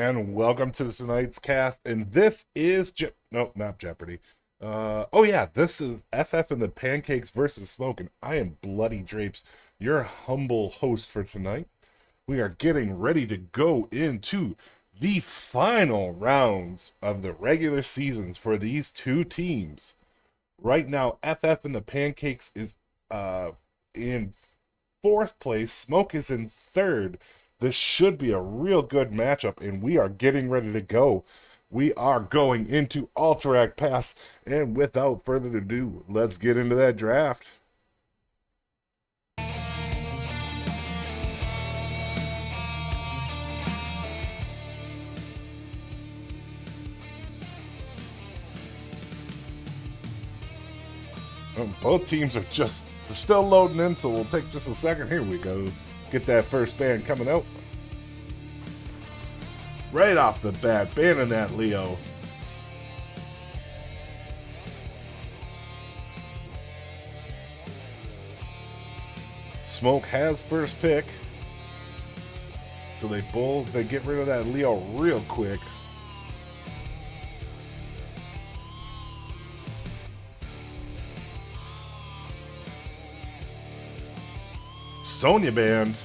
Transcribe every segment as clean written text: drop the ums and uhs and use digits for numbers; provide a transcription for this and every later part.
And welcome to tonight's cast. And this is nope, not Jeopardy. Oh yeah, this is FF and the Pancakes versus Smoke, and I am Bloody Drapes, your humble host for tonight. We are getting ready to go into the final rounds of the regular seasons for these two teams. Right now, FF and the Pancakes is in fourth place. Smoke is in third. This should be a real good matchup, and we are getting ready to go. We are going into Alterac Pass, and without further ado, let's get into that draft. Both teams are they're still loading in, so we'll take just a second. Here we go. Get that first band coming out. Right off the bat, banning that Leo. Smoke has first pick. So they get rid of that Leo real quick. Sonya band.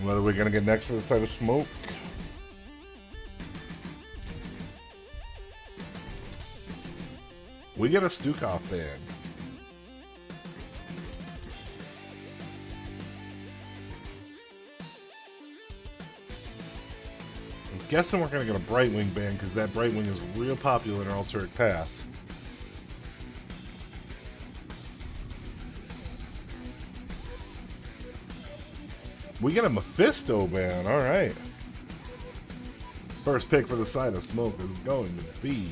What are we going to get next for the side of Smoke? We get a Stukov band. I'm guessing we're going to get a Brightwing band because that Brightwing is real popular in Alterac Pass. We get a Mephisto band, alright. First pick for the side of Smoke is going to be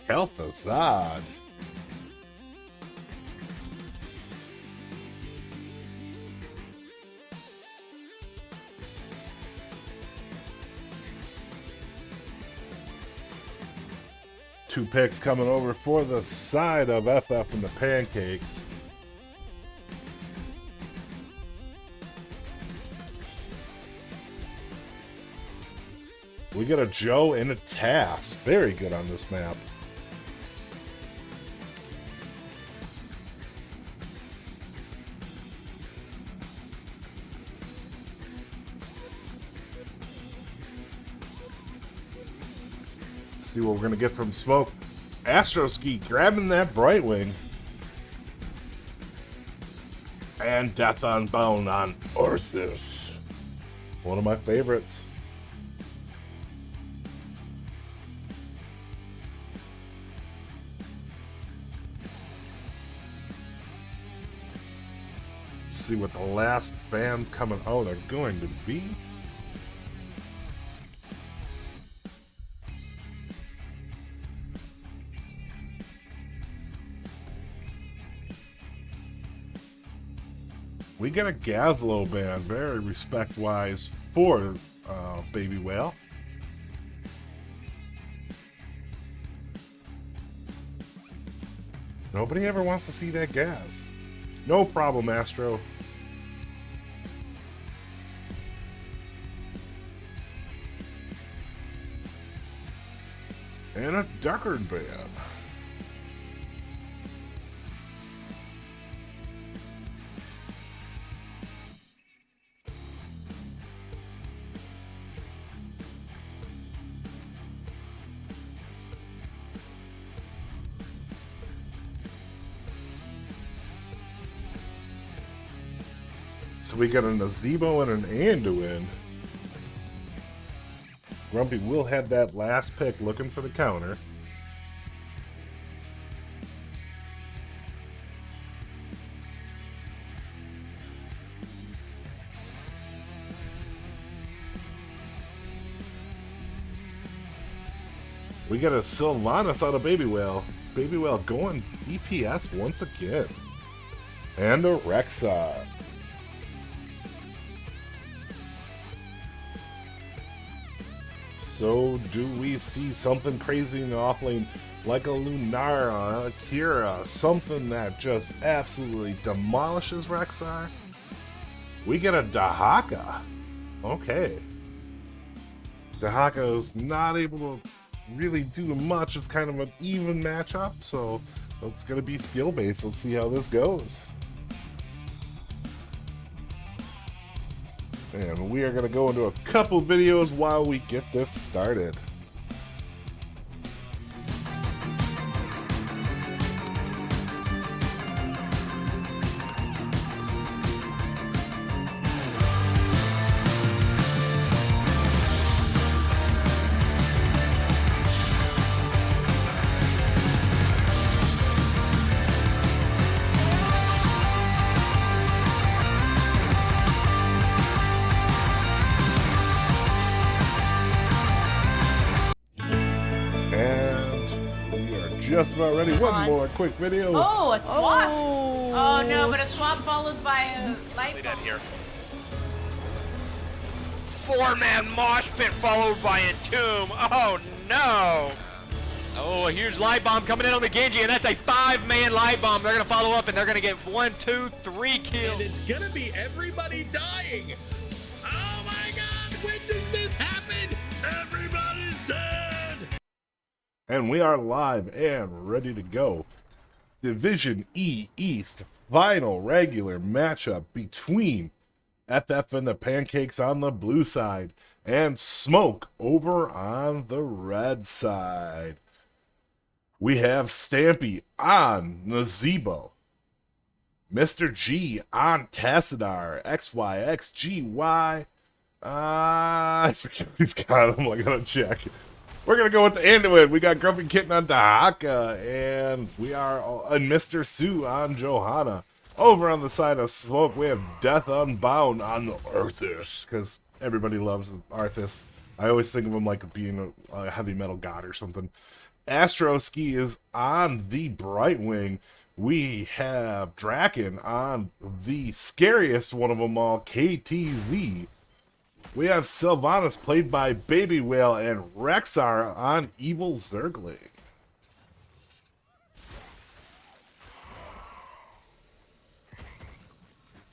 Health Assad. Two picks coming over for the side of FF and the Pancakes. We get a Joe and a Tass. Very good on this map. See what we're going to get from Smoke. Astroski grabbing that Brightwing. And Death Unbound on Orthus. One of my favorites. See what the last bands coming out are going to be. We get a Gazlo band, very respect-wise for Baby Whale. Nobody ever wants to see that Gaz. No problem, Astro. And a Duckard band. So we got a Nazebo and an Anduin. Grumpy will have that last pick looking for the counter. We got a Sylvanas out of Baby Whale. Baby Whale going DPS once again. And a Rexar. So do we see something crazy in the offlane like a Lunara, a Kira, something that just absolutely demolishes Rexar? We get a Dahaka. Okay. Dahaka is not able to really do much. It's kind of an even matchup, so it's going to be skill based. Let's see how this goes. And we are going to go into a couple videos while we get this started. Just about ready. One more quick video. Oh, a swap. Oh no, but a swap followed by a light bomb. Here. 4-man mosh pit followed by Entomb. Oh no! Oh, a huge light bomb coming in on the Genji, and that's a 5-man light bomb. They're gonna follow up, and they're gonna get 1, 2, 3 kills. And it's gonna be everybody dying. Oh my God! When does this happen? Everybody's dead. And we are live and ready to go. Division E East final regular matchup between FF and the Pancakes on the blue side and Smoke over on the red side. We have Stampy on Nazebo, Mr. G on Tassadar, XYXGY. I forget what he's got him. I gotta check. We're going to go with the Anduin. We got Grumpy Kitten on Dahaka, and we are and Mr. Sue on Johanna. Over on the side of Smoke, we have Death Unbound on Arthas, because everybody loves Arthas. I always think of him like being a heavy metal god or something. Astro Ski is on the Brightwing. We have Draken on the scariest one of them all, KTZ. We have Sylvanas played by Baby Whale and Rexar on Evil Zergling.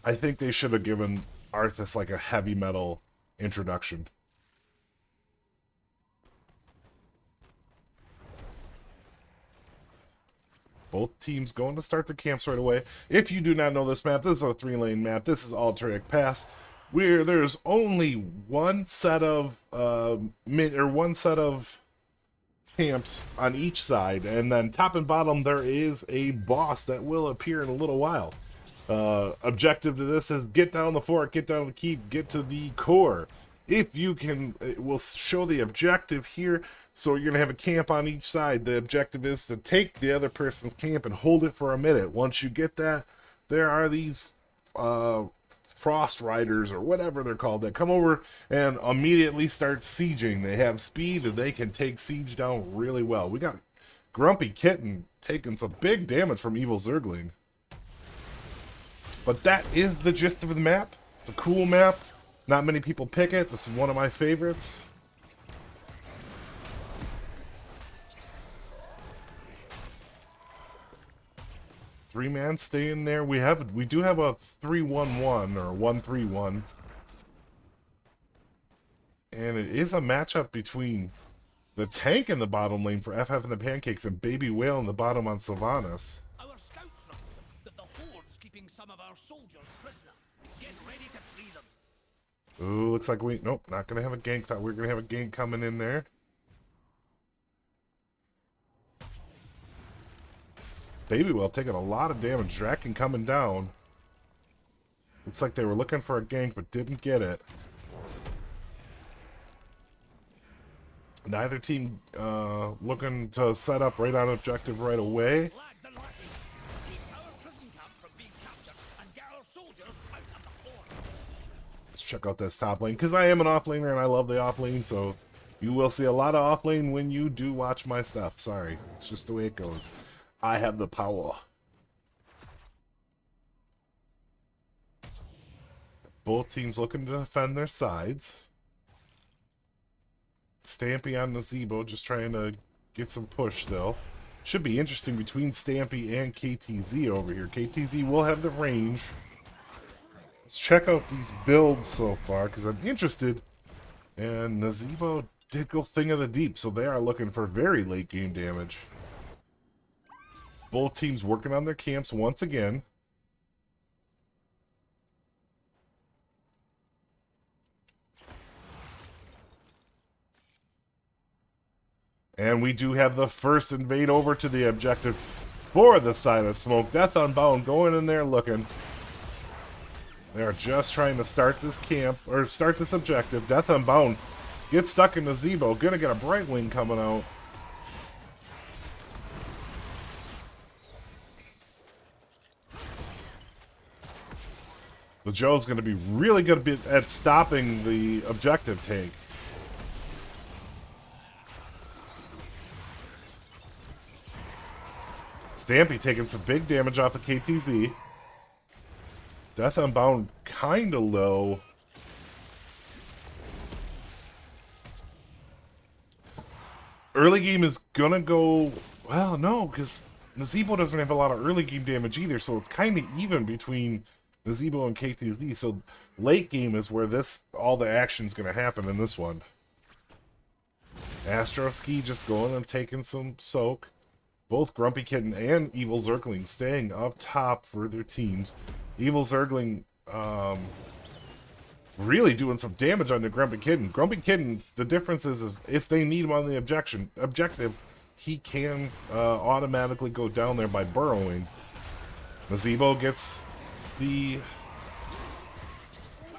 I think they should have given Arthas like a heavy metal introduction. Both teams going to start their camps right away. If you do not know this map, this is a 3-lane map. This is Alternate Pass, where there's only one set of camps on each side, and then top and bottom there is a boss that will appear in a little while. Objective to this is get down the fort, get down the keep, get to the core. If you can, it will show the objective here. So you're gonna have a camp on each side. The objective is to take the other person's camp and hold it for a minute. Once you get that, there are these Frost Riders or whatever they're called that come over and immediately start sieging. They have speed and they can take siege down really well. We got Grumpy Kitten taking some big damage from Evil Zergling. But that is the gist of the map. It's a cool map. Not many people pick it. This is one of my favorites. Three-man stay in there. We do have a 3-1-1 or 1-3-1. And it is a matchup between the tank in the bottom lane for FF and the Pancakes and Baby Whale in the bottom on Sylvanas. Our scouts report that the Horde's keeping some of our soldiers prisoner. Get ready to free them. Ooh, looks like nope, not gonna have a gank. Thought we were gonna have a gank coming in there. Baby Whale taking a lot of damage. Draken coming down. Looks like they were looking for a gank but didn't get it. Neither team looking to set up right on objective right away. Let's check out this top lane, because I am an off laner and I love the off lane, so You will see a lot of off lane when you do watch my stuff. Sorry. It's just the way it goes. I have the power. Both teams looking to defend their sides. Stampy on the Zebo, just trying to get some push still. Should be interesting between Stampy and KTZ over here. KTZ will have the range. Let's check out these builds so far, because I'm interested. And Nazebo did go Thing of the Deep, so they are looking for very late game damage. Both teams working on their camps once again. And we do have the first invade over to the objective for the side of Smoke. Death Unbound going in there looking. They are just trying to start this camp, or start this objective. Death Unbound gets stuck in the Zebo. Gonna get a Bright Wing coming out. The Joe's gonna be really good at stopping the objective tank. Stampy taking some big damage off of KTZ. Death Unbound kinda low. Early game is gonna go... Well, no, because Nazebo doesn't have a lot of early game damage either, so it's kind of even between Nazebo and KTZ. So late game is where all the action's gonna happen in this one. Astroski just going and taking some soak. Both Grumpy Kitten and Evil Zergling staying up top for their teams. Evil Zergling really doing some damage on the Grumpy Kitten. Grumpy Kitten, the difference is if they need him on the objective, he can automatically go down there by burrowing. Nazebo gets the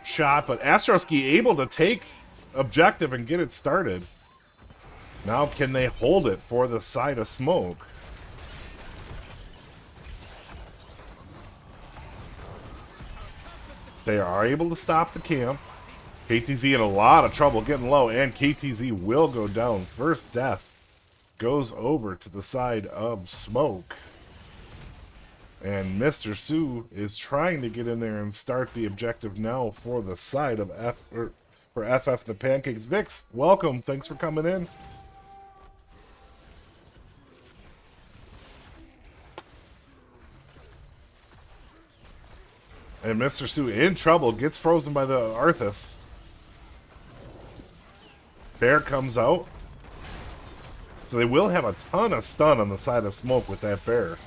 shot, but Astroski able to take objective and get it started. Now can they hold it for the side of Smoke? They are able to stop the camp. KTZ in a lot of trouble getting low, and KTZ will go down. First death goes over to the side of Smoke. And Mr. Sue is trying to get in there and start the objective now for the side of for FF the Pancakes. Vix, welcome. Thanks for coming in. And Mr. Sue in trouble, gets frozen by the Arthas. Bear comes out. So they will have a ton of stun on the side of Smoke with that bear.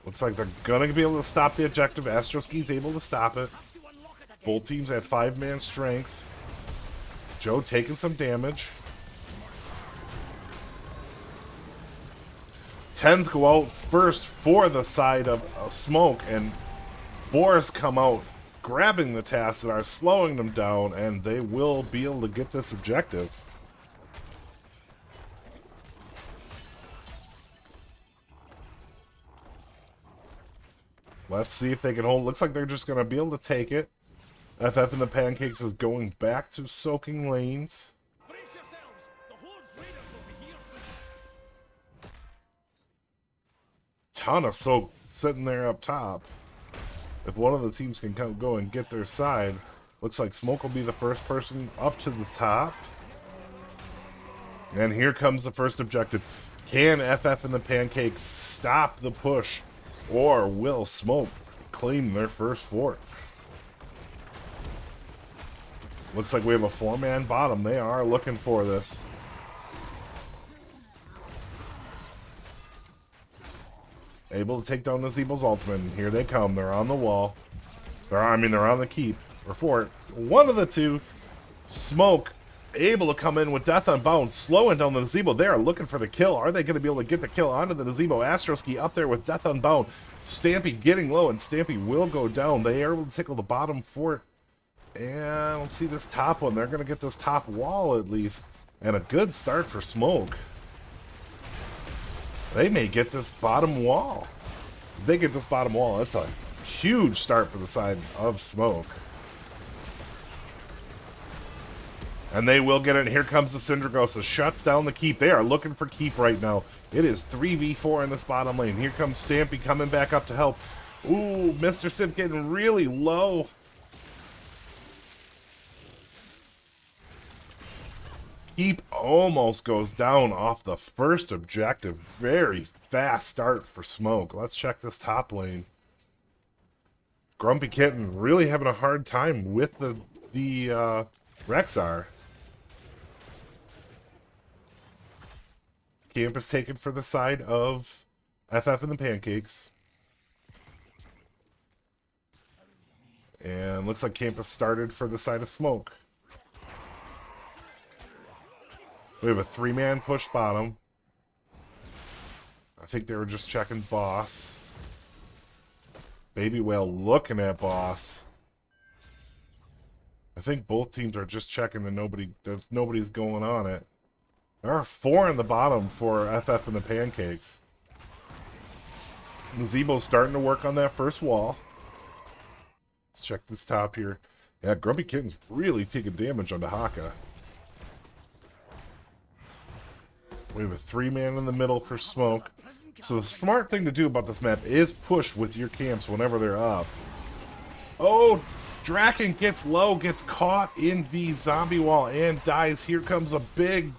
Looks like they're going to be able to stop the objective. Astroski's able to stop it. Both teams at 5-man strength. Joe taking some damage. 10s go out first for the side of Smoke, and Boars come out grabbing the tasks that are slowing them down, and they will be able to get this objective. Let's see if they can hold. Looks like they're just going to be able to take it. FF and the Pancakes is going back to soaking lanes. Ton of soak sitting there up top. If one of the teams can go and get their side, looks like Smoke will be the first person up to the top. And here comes the first objective. Can FF and the Pancakes stop the push, or will Smoke claim their first fort? Looks like we have a 4-man bottom. They are looking for this. Able to take down the Nazebo's ultimate. And here they come. They're on the wall. They're on the keep. Or fort. One of the two. Smoke able to come in with Death Unbound, slowing down the Nazebo. They are looking for the kill. Are they going to be able to get the kill onto the Nazebo? Astroski up there with Death Unbound. Stampy getting low, and Stampy will go down. They are able to tickle the bottom fort. And let's see this top one. They're going to get this top wall at least. And a good start for Smoke. They may get this bottom wall. If they get this bottom wall, that's a huge start for the side of Smoke. And they will get it. Here comes the Syndragosa. Shuts down the keep. They are looking for keep right now. It is 3v4 in this bottom lane. Here comes Stampy coming back up to help. Ooh, Mr. Simp getting really low. Keep almost goes down off the first objective. Very fast start for Smoke. Let's check this top lane. Grumpy Kitten really having a hard time with the Rexar. Camp is taken for the side of FF and the Pancakes. And looks like Campus started for the side of Smoke. We have a 3-man push bottom. I think they were just checking boss. Baby Whale looking at boss. I think both teams are just checking and nobody's going on it. There are 4 in the bottom for FF and the Pancakes. Zebo's starting to work on that first wall. Let's check this top here. Yeah, Grumpy Kitten's really taking damage onto Haka. We have a 3-man in the middle for Smoke. So the smart thing to do about this map is push with your camps whenever they're up. Oh, Draken gets low, gets caught in the zombie wall and dies. Here comes a big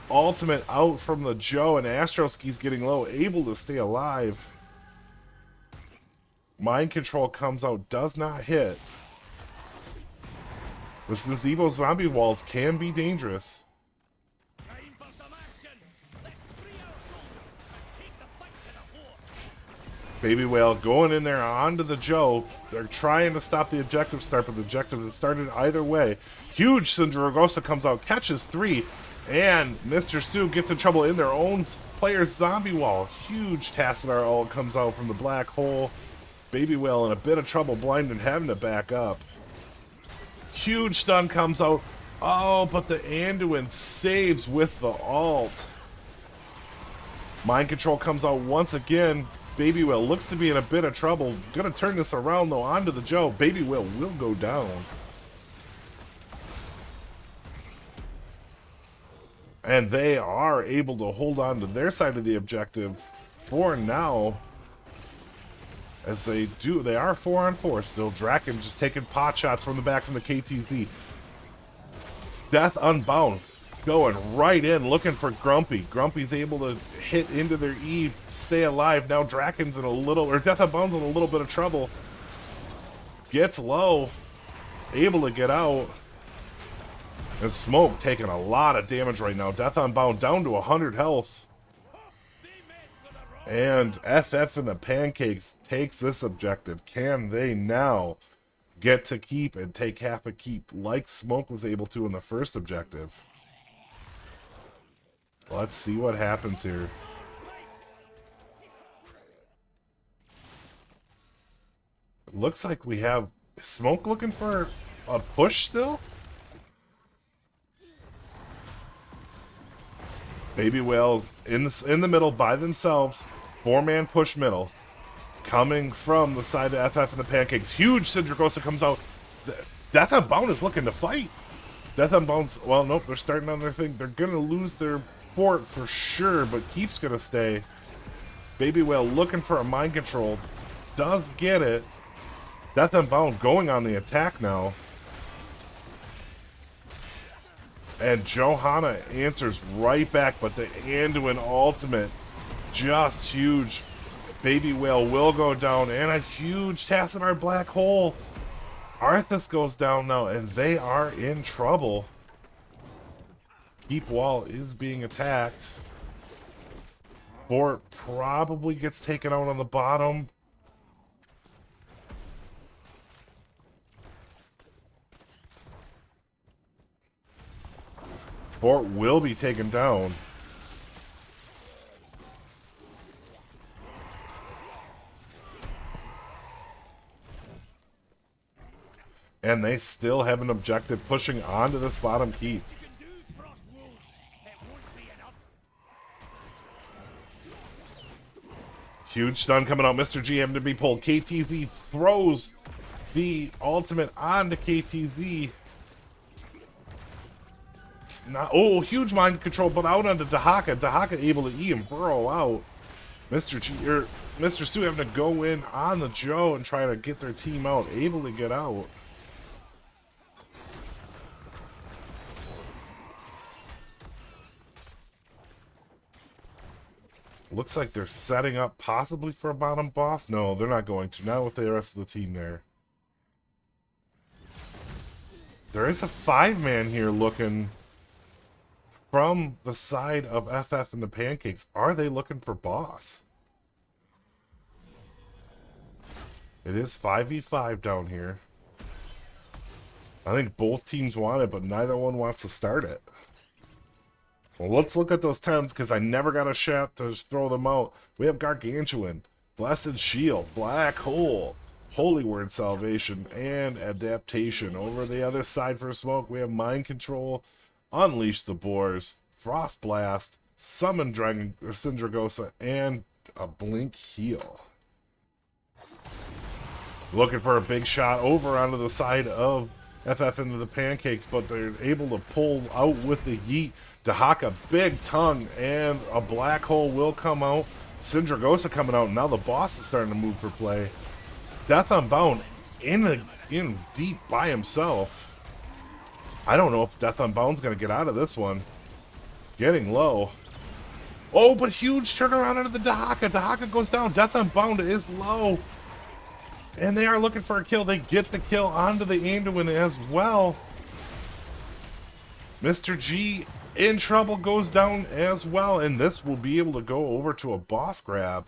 ultimate out from the Joe, and Astroski's getting low, able to stay alive. Mind Control comes out, does not hit. This Zebo zombie walls can be dangerous. Baby Whale going in there onto the Joe. They're trying to stop the objective start, but the objective has started either way. Huge Syndragosa comes out, catches 3, and Mr. Sue gets in trouble in their own player's zombie wall. Huge Tassadar ult comes out from the black hole. Baby Whale in a bit of trouble, blind and having to back up. Huge stun comes out. Oh, but the Anduin saves with the ult. Mind Control comes out once again. Baby Whale looks to be in a bit of trouble. Gonna turn this around though onto the Joe. Baby Whale will go down. And they are able to hold on to their side of the objective for now. As they do, they are 4-on-4 still. Draken just taking pot shots from the back from the KTZ. Death Unbound going right in, looking for Grumpy. Grumpy's able to hit into their E, stay alive. Now Draken's in a little, or Death Unbound's in a little bit of trouble. Gets low, able to get out. And Smoke taking a lot of damage right now. Death Unbound down to 100 health. And FF and the Pancakes takes this objective. Can they now get to keep and take half a keep like Smoke was able to in the first objective? Let's see what happens here. It looks like we have Smoke looking for a push still. Baby Whales in the middle by themselves. 4-man push middle. Coming from the side of FF and the Pancakes. Huge Syndragosa comes out. Death Unbound is looking to fight. Death Unbound's, well, nope, they're starting on their thing. They're going to lose their fort for sure, but Keep's going to stay. Baby Whale looking for a mind control. Does get it. Death Unbound going on the attack now. And Johanna answers right back, but the Anduin ultimate, just huge. Baby Whale will go down, and a huge Tassadar black hole. Arthas goes down now, and they are in trouble. Keep wall is being attacked. Fort probably gets taken out on the bottom. Fort will be taken down. And they still have an objective pushing onto this bottom keep. Huge stun coming out. Mr. G having to be pulled. KTZ throws the ultimate onto KTZ. not. Oh, huge mind control, but out onto Dahaka. Dahaka able to eat and burrow out. Mr. Stu having to go in on the Joe and try to get their team out. Able to get out. Looks like they're setting up possibly for a bottom boss. No, they're not going to. Not with the rest of the team there. There is a 5-man here looking from the side of FF and the Pancakes. Are they looking for boss? It is 5v5 down here. I think both teams want it, but neither one wants to start it. Well, let's look at those 10s, because I never got a shot to throw them out. We have Gargantuan, Blessed Shield, Black Hole, Holy Word Salvation, and Adaptation. Over the other side for Smoke, we have Mind Control, Unleash the Boars, Frost Blast, Summon Dragon or Syndragosa, and a Blink Heal. Looking for a big shot over onto the side of FF into the Pancakes, but they're able to pull out with the Yeet. Dahaka, big tongue, and a Black Hole will come out. Syndragosa coming out. Now the boss is starting to move for play. Death Unbound in deep by himself. I don't know if Death Unbound's going to get out of this one. Getting low. Oh, but huge turnaround into the Dahaka. Dahaka goes down. Death Unbound is low. And they are looking for a kill. They get the kill onto the Anduin as well. Mr. G in trouble, goes down as well, and this will be able to go over to a boss grab.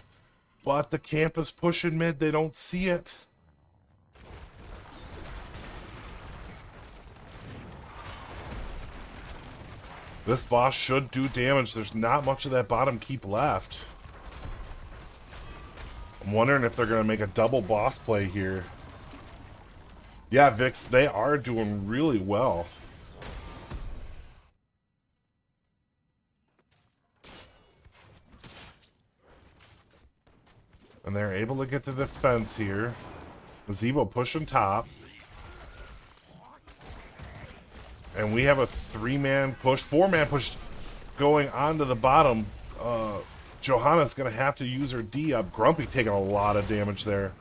But the camp is pushing mid. They don't see it. This boss should do damage. There's not much of that bottom keep left. I'm wondering if they're going to make a double boss play here. Yeah, Vix, they are doing really well. And they're able to get the defense here. Zebo pushing top. And we have a 3-man push, 4-man push going onto the bottom. Johanna's going to have to use her D up. Grumpy taking a lot of damage there.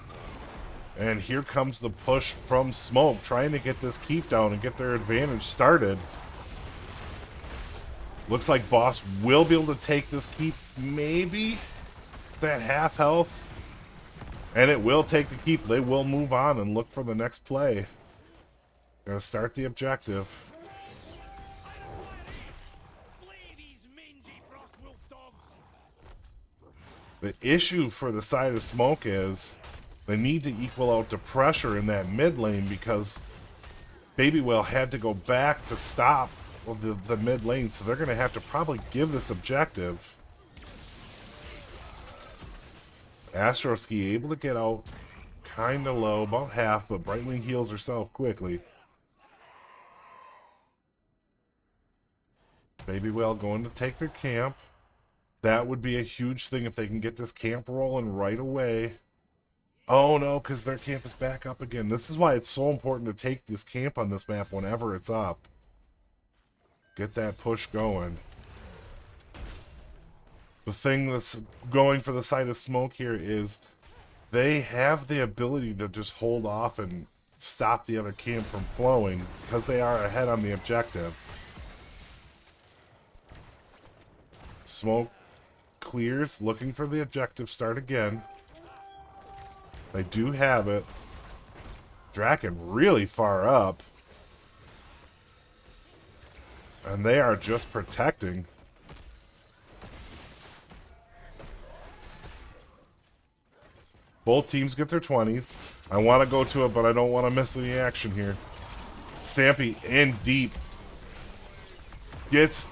And here comes the push from Smoke, trying to get this keep down and get their advantage started. Looks like Boss will be able to take this keep, maybe. It's at half health. And it will take the keep. They will move on and look for the next play. Gonna start the objective. The issue for the side of Smoke is they need to equal out the pressure in that mid lane, because Baby Whale had to go back to stop the mid lane, so they're going to have to probably give this objective. Astroski able to get out kind of low, about half, but Brightwing heals herself quickly. Baby Whale going to take their camp. That would be a huge thing if they can get this camp rolling right away. Oh no, because their camp is back up again. This is why it's so important to take this camp on this map whenever it's up. Get that push going. The thing that's going for the side of Smoke here is they have the ability to just hold off and stop the other camp from flowing because they are ahead on the objective. Smoke clears, looking for the objective start again. They do have it. Draken really far up. And they are just protecting. Both teams get their 20s. I want to go to it, but I don't want to miss any action here. Stampy in deep. Gets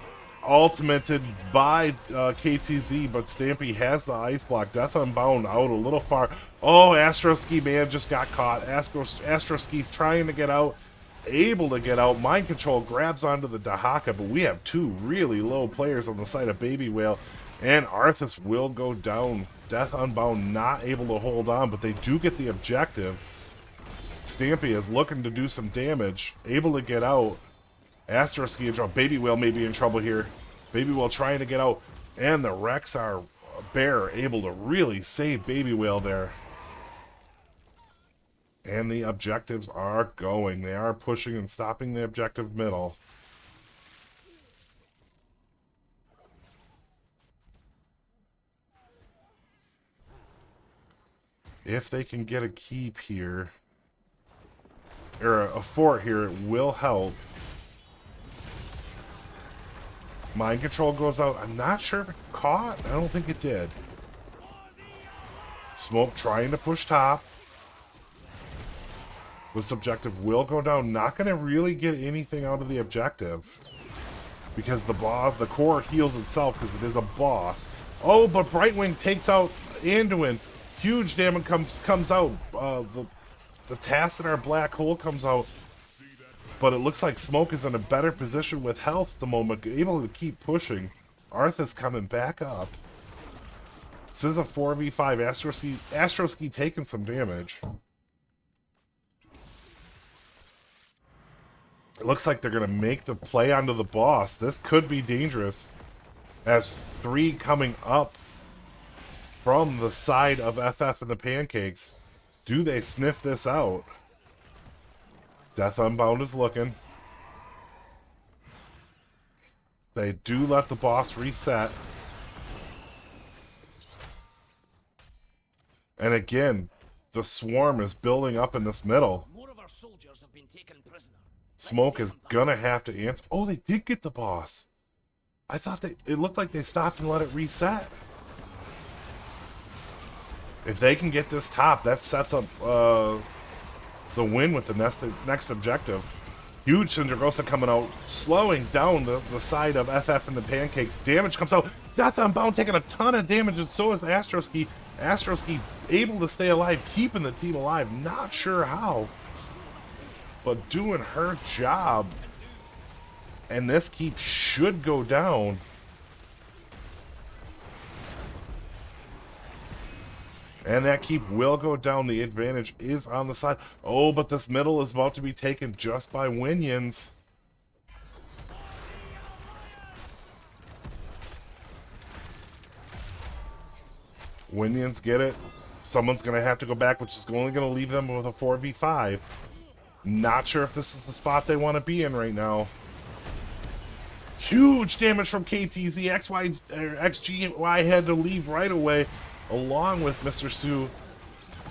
ultimated by KTZ, but Stampy has the ice block. Death Unbound out a little far. Oh, Astroski man just got caught. Astroski's trying to get out. Able to get out. Mind Control grabs onto the Dahaka, but we have two really low players on the side of Baby Whale. And Arthas will go down. Death Unbound not able to hold on, but they do get the objective. Stampy is looking to do some damage. Able to get out. Astroski in trouble. Baby Whale may be in trouble here. Baby Whale trying to get out. And the Rexar Bear able to really save Baby Whale there. And the objectives are going. They are pushing and stopping the objective middle. If they can get a keep here, or a fort here, it will help. Mind control goes out. I'm not sure if it caught. I don't think it did. Smoke trying to push top. This objective will go down. Not going to really get anything out of the objective. Because the core heals itself because it is a boss. Oh, but Brightwing takes out Anduin. Huge damage comes out. The Tassadar black hole comes out. But it looks like Smoke is in a better position with health at the moment. Able to keep pushing. Arthas coming back up. This is a 4v5. Astroski taking some damage. It looks like they're going to make the play onto the boss. This could be dangerous. As 3 coming up from the side of FF and the Pancakes. Do they sniff this out? Death Unbound is looking. They do let the boss reset. And again, the swarm is building up in this middle. More of our soldiers have been taken prisoner. Smoke is gonna have to answer. Oh, they did get the boss. I thought it looked like they stopped and let it reset. If they can get this top, that sets up the win with the next objective. Huge Cindergosa coming out, slowing down the side of FF and the Pancakes. Damage comes out. Death Unbound taking a ton of damage, and so is Astroski. Astroski able to stay alive, keeping the team alive. Not sure how, but doing her job. And this keep should go down. And that keep will go down. The advantage is on the side. Oh, but this middle is about to be taken just by Winions. Winions get it. Someone's going to have to go back, which is only going to leave them with a 4v5. Not sure if this is the spot they want to be in right now. Huge damage from KTZ. XGY had to leave right away, along with Mr. Sue.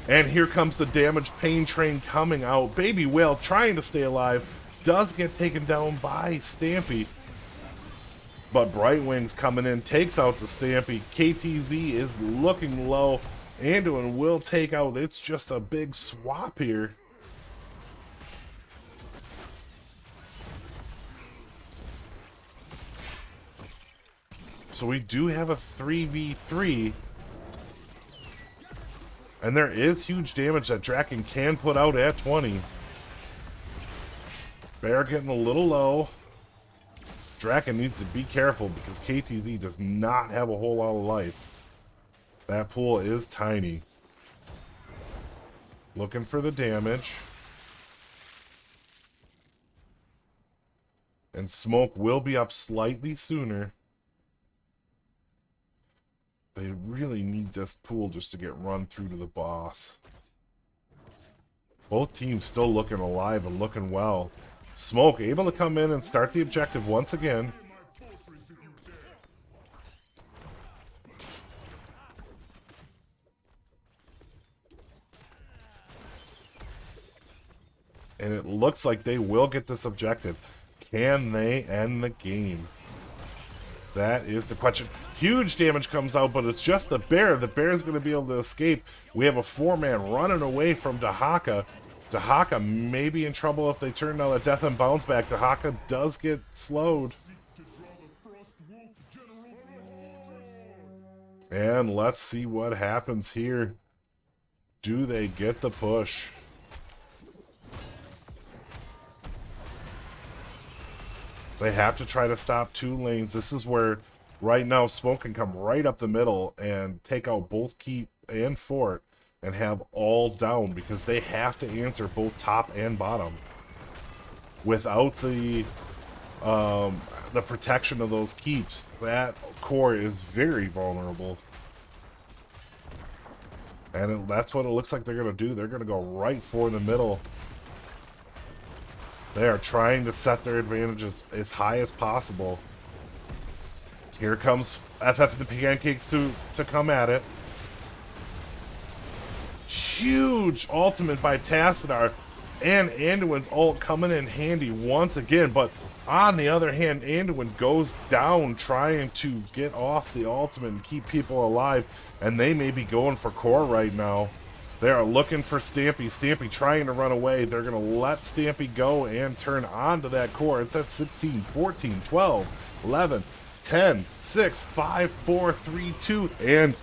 And here comes the damage pain train coming out. Baby Whale trying to stay alive. Does get taken down by Stampy. But Brightwing's coming in, takes out the Stampy. KTZ is looking low. Anduin will take out. It's just a big swap here. So we do have a 3v3. And there is huge damage that Draken can put out at 20. Bear getting a little low. Draken needs to be careful because KTZ does not have a whole lot of life. That pool is tiny. Looking for the damage. And Smoke will be up slightly sooner. They really need this pool just to get run through to the boss. Both teams still looking alive and looking well. Smoke able to come in and start the objective once again. And it looks like they will get this objective. Can they end the game? That is the question. Huge damage comes out, but it's just the bear. The bear is going to be able to escape. We have a 4-man running away from Dahaka. Dahaka may be in trouble if they turn down the death and bounce back. Dahaka does get slowed. And let's see what happens here. Do they get the push? They have to try to stop 2 lanes. This is where right now Smoke can come right up the middle and take out both keep and fort and have all down because they have to answer both top and bottom. Without the the protection of those keeps. That core is very vulnerable. And that's what it looks like they're going to do. They're going to go right for the middle. They are trying to set their advantages as high as possible. Here comes FF and the Pancakes to come at it. Huge ultimate by Tassadar, and Anduin's ult coming in handy once again. But on the other hand, Anduin goes down trying to get off the ultimate and keep people alive, and they may be going for core right now. They are looking for Stampy. Stampy trying to run away. They're going to let Stampy go and turn onto that core. It's at 16, 14, 12, 11, 10, 6, 5, 4, 3, 2, and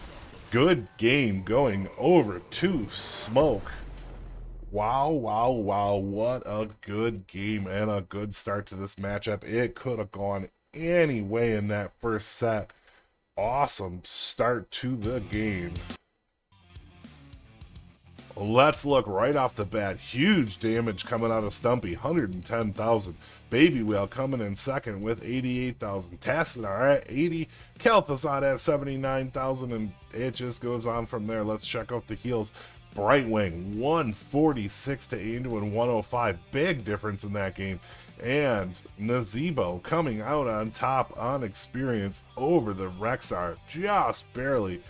good game going over to Smoke. Wow, wow, wow. What a good game and a good start to this matchup. It could have gone any way in that first set. Awesome start to the game. Let's look right off the bat. Huge damage coming out of Stumpy, 110,000. Baby Whale coming in second with 88,000. Tassadar at 80. Kel'Thuzad at 79,000, and it just goes on from there. Let's check out the heals. Brightwing, 146 to Anduin, 105. Big difference in that game. And Nazebo coming out on top on experience over the Rexar, just barely.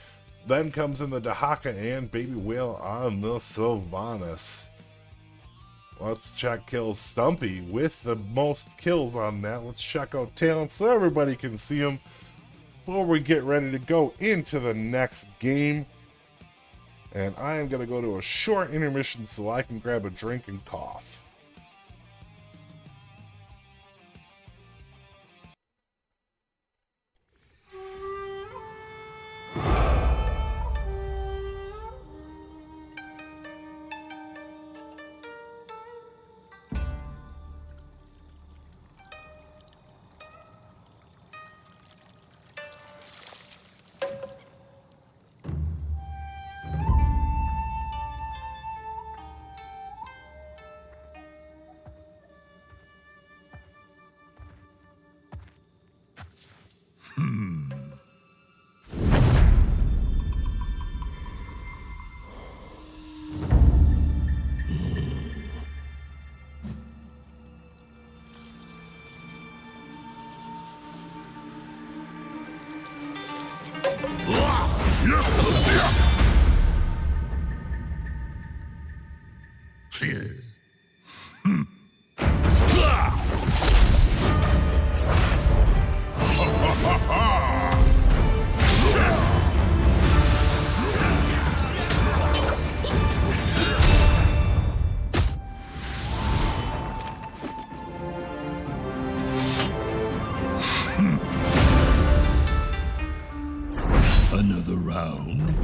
Then comes in the Dahaka and Baby Whale on the Sylvanas. Let's check kills. Stumpy with the most kills on that. Let's check out talent so everybody can see them before we get ready to go into the next game. And I am going to go to a short intermission so I can grab a drink and cough. Another round?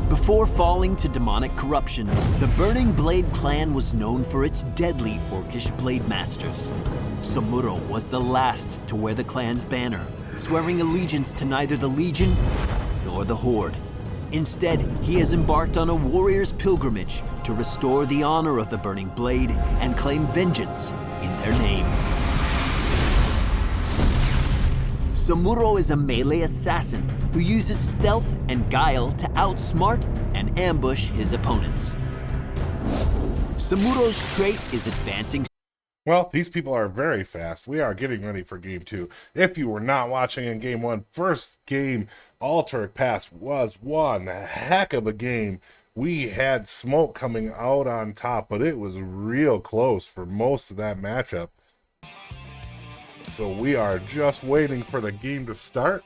Before falling to demonic corruption, the Burning Blade clan was known for its deadly orcish blade masters. Samuro was the last to wear the clan's banner, swearing allegiance to neither the Legion nor the Horde. Instead, he has embarked on a warrior's pilgrimage to restore the honor of the Burning Blade and claim vengeance in their name. Samuro is a melee assassin who uses stealth and guile to outsmart and ambush his opponents. Samuro's trait is advancing. Well, these people are very fast. We are getting ready for game 2. If you were not watching in game 1, first game, Altaric Pass was one heck of a game. We had Smoke coming out on top, but it was real close for most of that matchup. So we are just waiting for the game to start.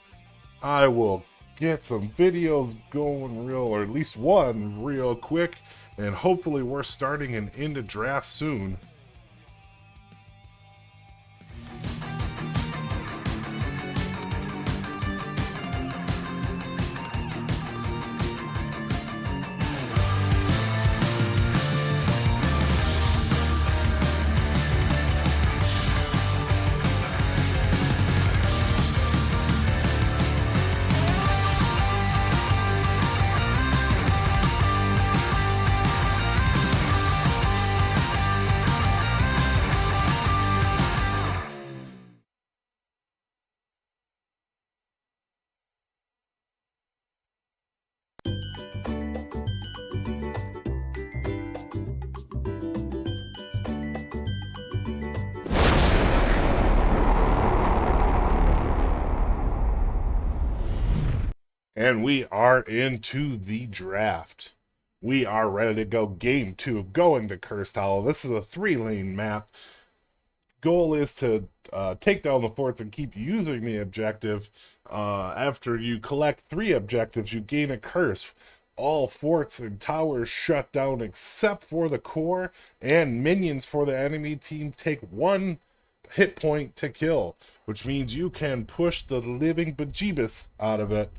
I will get some videos going real, or at least one real quick, and hopefully we're starting an into draft soon. And we are into the draft. We are ready to go. Game 2 going to Cursed Hollow. This is a 3-lane map. Goal is to take down the forts and keep using the objective. After you collect 3 objectives, you gain a curse. All forts and towers shut down except for the core, and minions for the enemy team take 1 hit point to kill, which means you can push the living bejeebus out of it.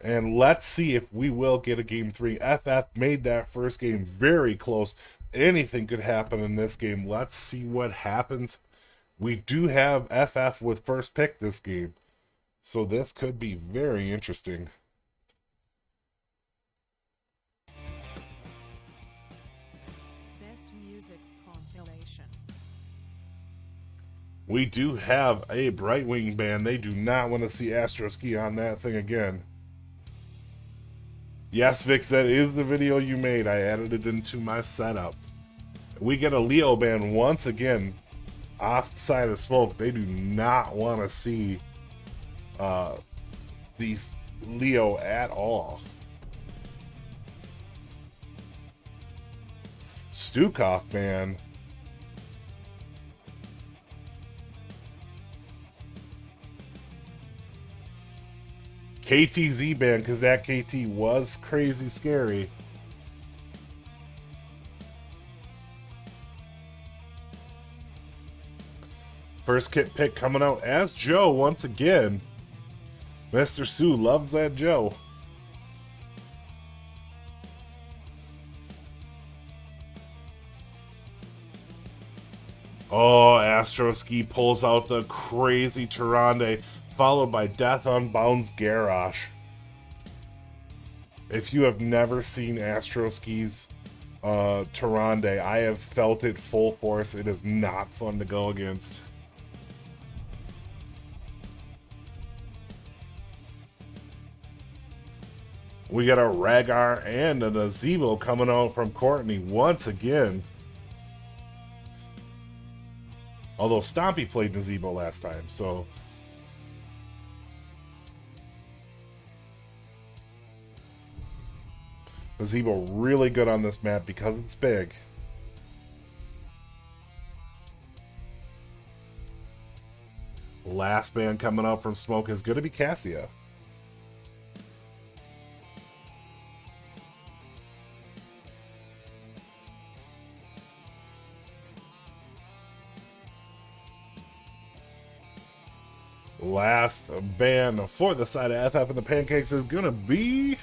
And let's see if we will get a game 3. FF made that first game very close. Anything could happen in this game. Let's see what happens. We do have FF with first pick this game, so this could be very interesting. Best music compilation. We do have a Brightwing band. They do not want to see Astroski on that thing again. Yes, Vix, that is the video you made. I added it into my setup. We get a Leo band once again off the side of Smoke. They do not want to see these Leo at all. Stukov band. KTZ band, because that KT was crazy scary. First kit pick coming out as Joe once again. Mr. Sue loves that Joe. Oh, Astroski pulls out the crazy Tyrande, followed by Death Unbound's Garrosh. If you have never seen Astroski's Tyrande, I have felt it full force. It is not fun to go against. We got a Rhaegar and a Nazebo coming out from Courtney once again. Although Stompy played Nazebo last time, so... Nazebo really good on this map because it's big. Last band coming up from Smoke is going to be Cassia. Last band for the side of FF and the Pancakes is going to be...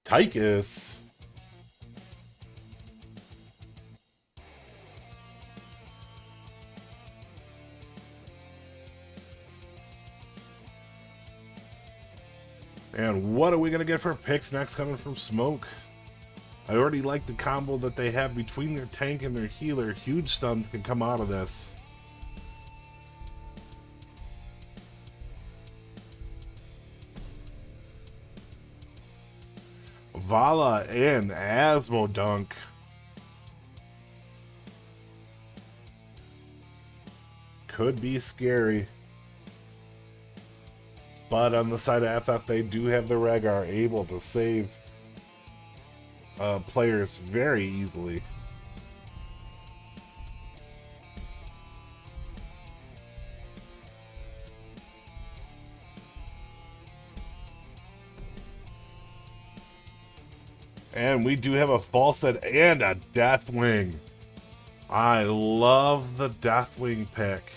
Tychus. And what are we going to get for picks next coming from Smoke? I already like the combo that they have between their tank and their healer. Huge stuns can come out of this. Vala and Asmodunk. Could be scary. But on the side of FF, they do have the Rhaegar able to save players very easily. And we do have a Falstad and a Deathwing. I love the Deathwing pick.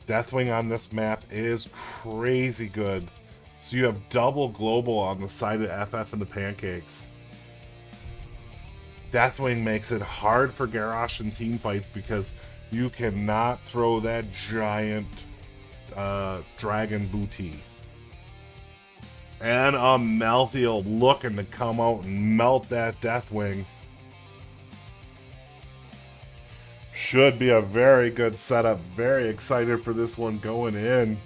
Deathwing on this map is crazy good. So you have double global on the side of FF and the Pancakes. Deathwing makes it hard for Garrosh in team fights because you cannot throw that giant dragon booty. And a Malthael looking to come out and melt that Deathwing. Should be a very good setup. Very excited for this one going in.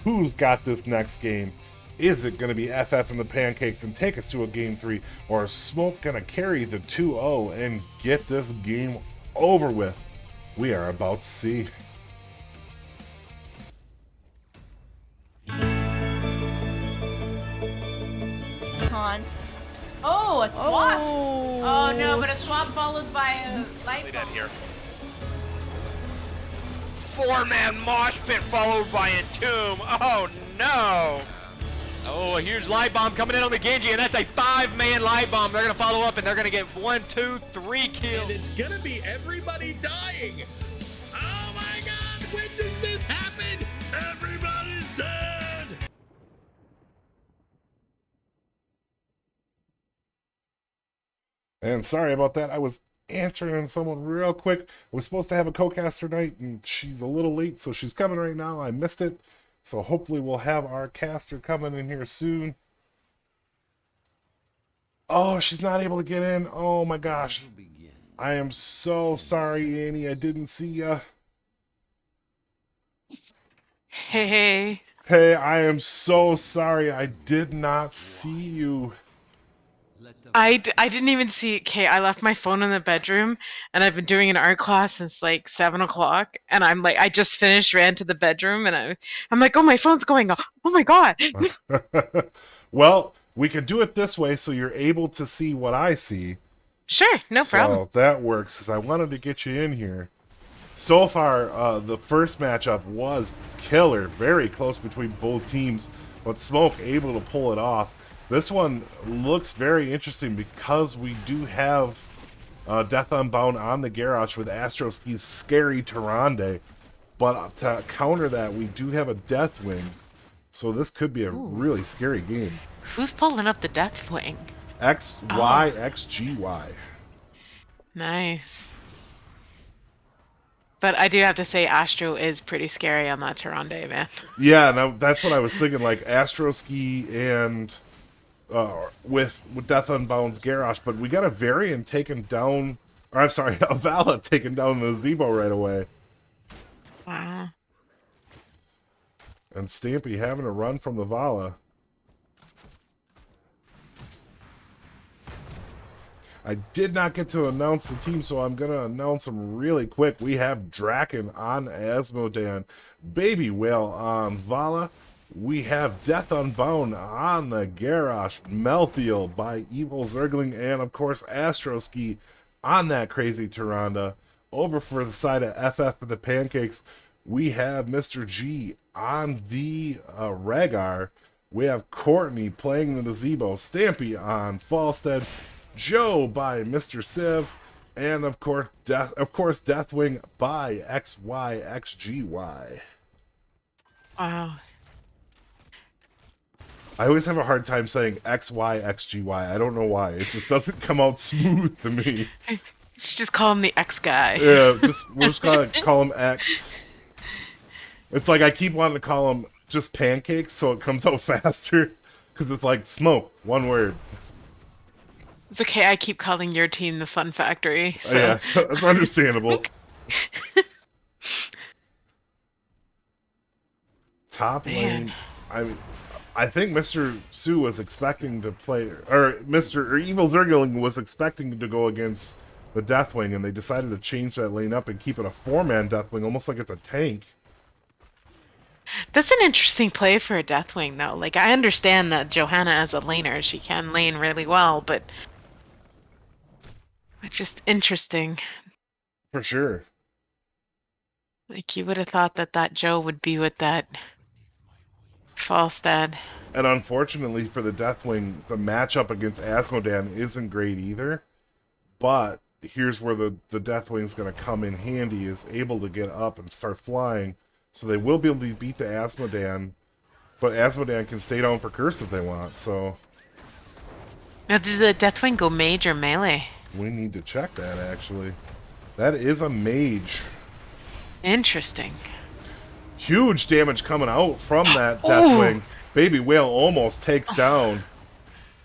Who's got this next game? Is it going to be FF and the Pancakes and take us to a game 3? Or is Smoke going to carry the 2-0 and get this game over with? We are about to see. Oh, a swap. Oh no, but a swap followed by a light Play that bulb. here. 4-man mosh pit followed by a tomb. Oh no! Oh, a huge light bomb coming in on the Genji, and that's a 5-man light bomb. They're gonna follow up, and they're gonna get 1, 2, 3 kills. And it's gonna be everybody dying. Oh my god, when does this happen? Everybody's dead. And sorry about that. I was answering someone real quick. I was supposed to have a co-caster night, and she's a little late, so she's coming right now. I missed it. So hopefully we'll have our caster coming in here soon. Oh, she's not able to get in. Oh my gosh. I am so sorry, Annie. I didn't see ya. Hey. Hey, I am so sorry. I did not see you. I didn't even see it. Okay, I left my phone in the bedroom, and I've been doing an art class since like 7 o'clock, and I'm like, I just finished, ran to the bedroom, and I'm like, oh, my phone's going off. Oh my god. Well, we could do it this way so you're able to see what I see. Sure, no problem. So that works, because I wanted to get you in here. So far, the first matchup was killer. Very close between both teams, but Smoke able to pull it off. This one looks very interesting because we do have Death Unbound on the Garrosh with Astroski's scary Tyrande. But to counter that, we do have a Deathwing. So this could be a really scary game. Who's pulling up the Deathwing? XY, XGY. Nice. But I do have to say, Astro is pretty scary on that Tyrande, man. Yeah, now that's what I was thinking. Like Astroski and with Death Unbound's Garrosh, but we got a variant taken down. Or I'm sorry, a Vala taken down the Zebo right away. Wow. And Stampy having to run from the Vala. I did not get to announce the team, so I'm going to announce them really quick. We have Draken on Asmodan, Baby Whale on Vala. We have Death Unbound on the Garrosh, Malthael by Evil Zergling, and of course Astroski on that crazy Tyrande. Over for the side of FF and the Pancakes, we have Mr. G on the Rhaegar. We have Courtney playing the Zebo, Stampy on Falstead, Joe by Mr. Civ, and of course Deathwing by XYXGY. Wow. I always have a hard time saying XYXGY. I don't know why. It just doesn't come out smooth to me. You should just call him the X guy. Yeah, we're just gonna call him X. It's like I keep wanting to call him just Pancakes so it comes out faster. Because it's like smoke, one word. It's okay, I keep calling your team the Fun Factory. So. Yeah, that's understandable. Top lane. I think Mr. Sue was expecting to play, or Evil Zergling was expecting to go against the Deathwing, and they decided to change that lane up and keep it a 4-man Deathwing, almost like it's a tank. That's an interesting play for a Deathwing, though. Like, I understand that Johanna as a laner, she can lane really well, but it's just interesting. For sure. Like, you would have thought that Joe would be with that Falstad. And unfortunately for the Deathwing, the matchup against Asmodan isn't great either. But here's where the Deathwing's going to come in handy, is able to get up and start flying. So they will be able to beat the Asmodan. But Asmodan can stay down for Curse if they want, so... Now, did the Deathwing go mage or melee? We need to check that, actually. That is a mage. Interesting. Huge damage coming out from that Deathwing. Baby Whale almost takes down.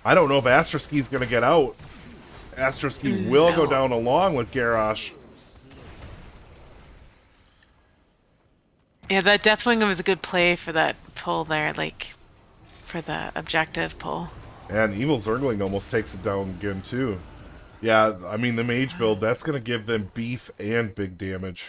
I don't know if Astroski's going to get out. Astroski will go down along with Garrosh. Yeah, that Deathwing was a good play for that pull there, like, for the objective pull. And Evil Zergling almost takes it down again, too. Yeah, I mean, the mage build, that's going to give them beef and big damage.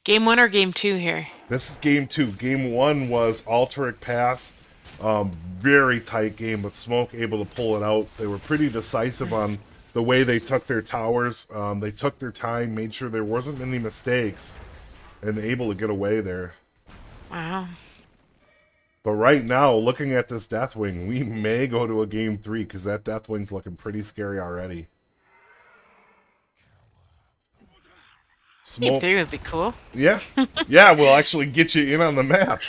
Game 1 or game 2 here? This is game 2. Game 1 was Alteric Pass. Very tight game, but Smoke able to pull it out. They were pretty decisive on the way they took their towers. They took their time, made sure there wasn't any mistakes, and able to get away there. Wow. But right now, looking at this Deathwing, we may go to a game 3, because that Deathwing's looking pretty scary already. Game 3 would be cool. Yeah. Yeah, we'll actually get you in on the map.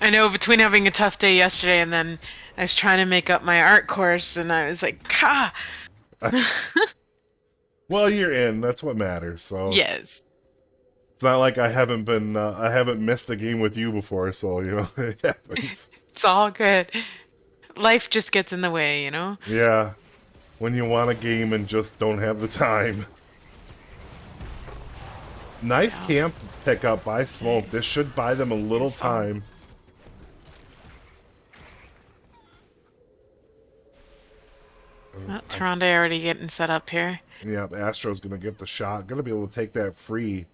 I know, between having a tough day yesterday and then I was trying to make up my art course and I was like, "Ha!" Well, you're in. That's what matters. So Yes. It's not like I haven't been, I haven't missed a game with you before, so, you know, it happens. It's all good. Life just gets in the way, you know? Yeah. When you want a game and just don't have the time. Nice camp pickup by Smoke. This should buy them a little time. Well, Tyrande already getting set up here. Yep, Astro's going to get the shot. Going to be able to take that free.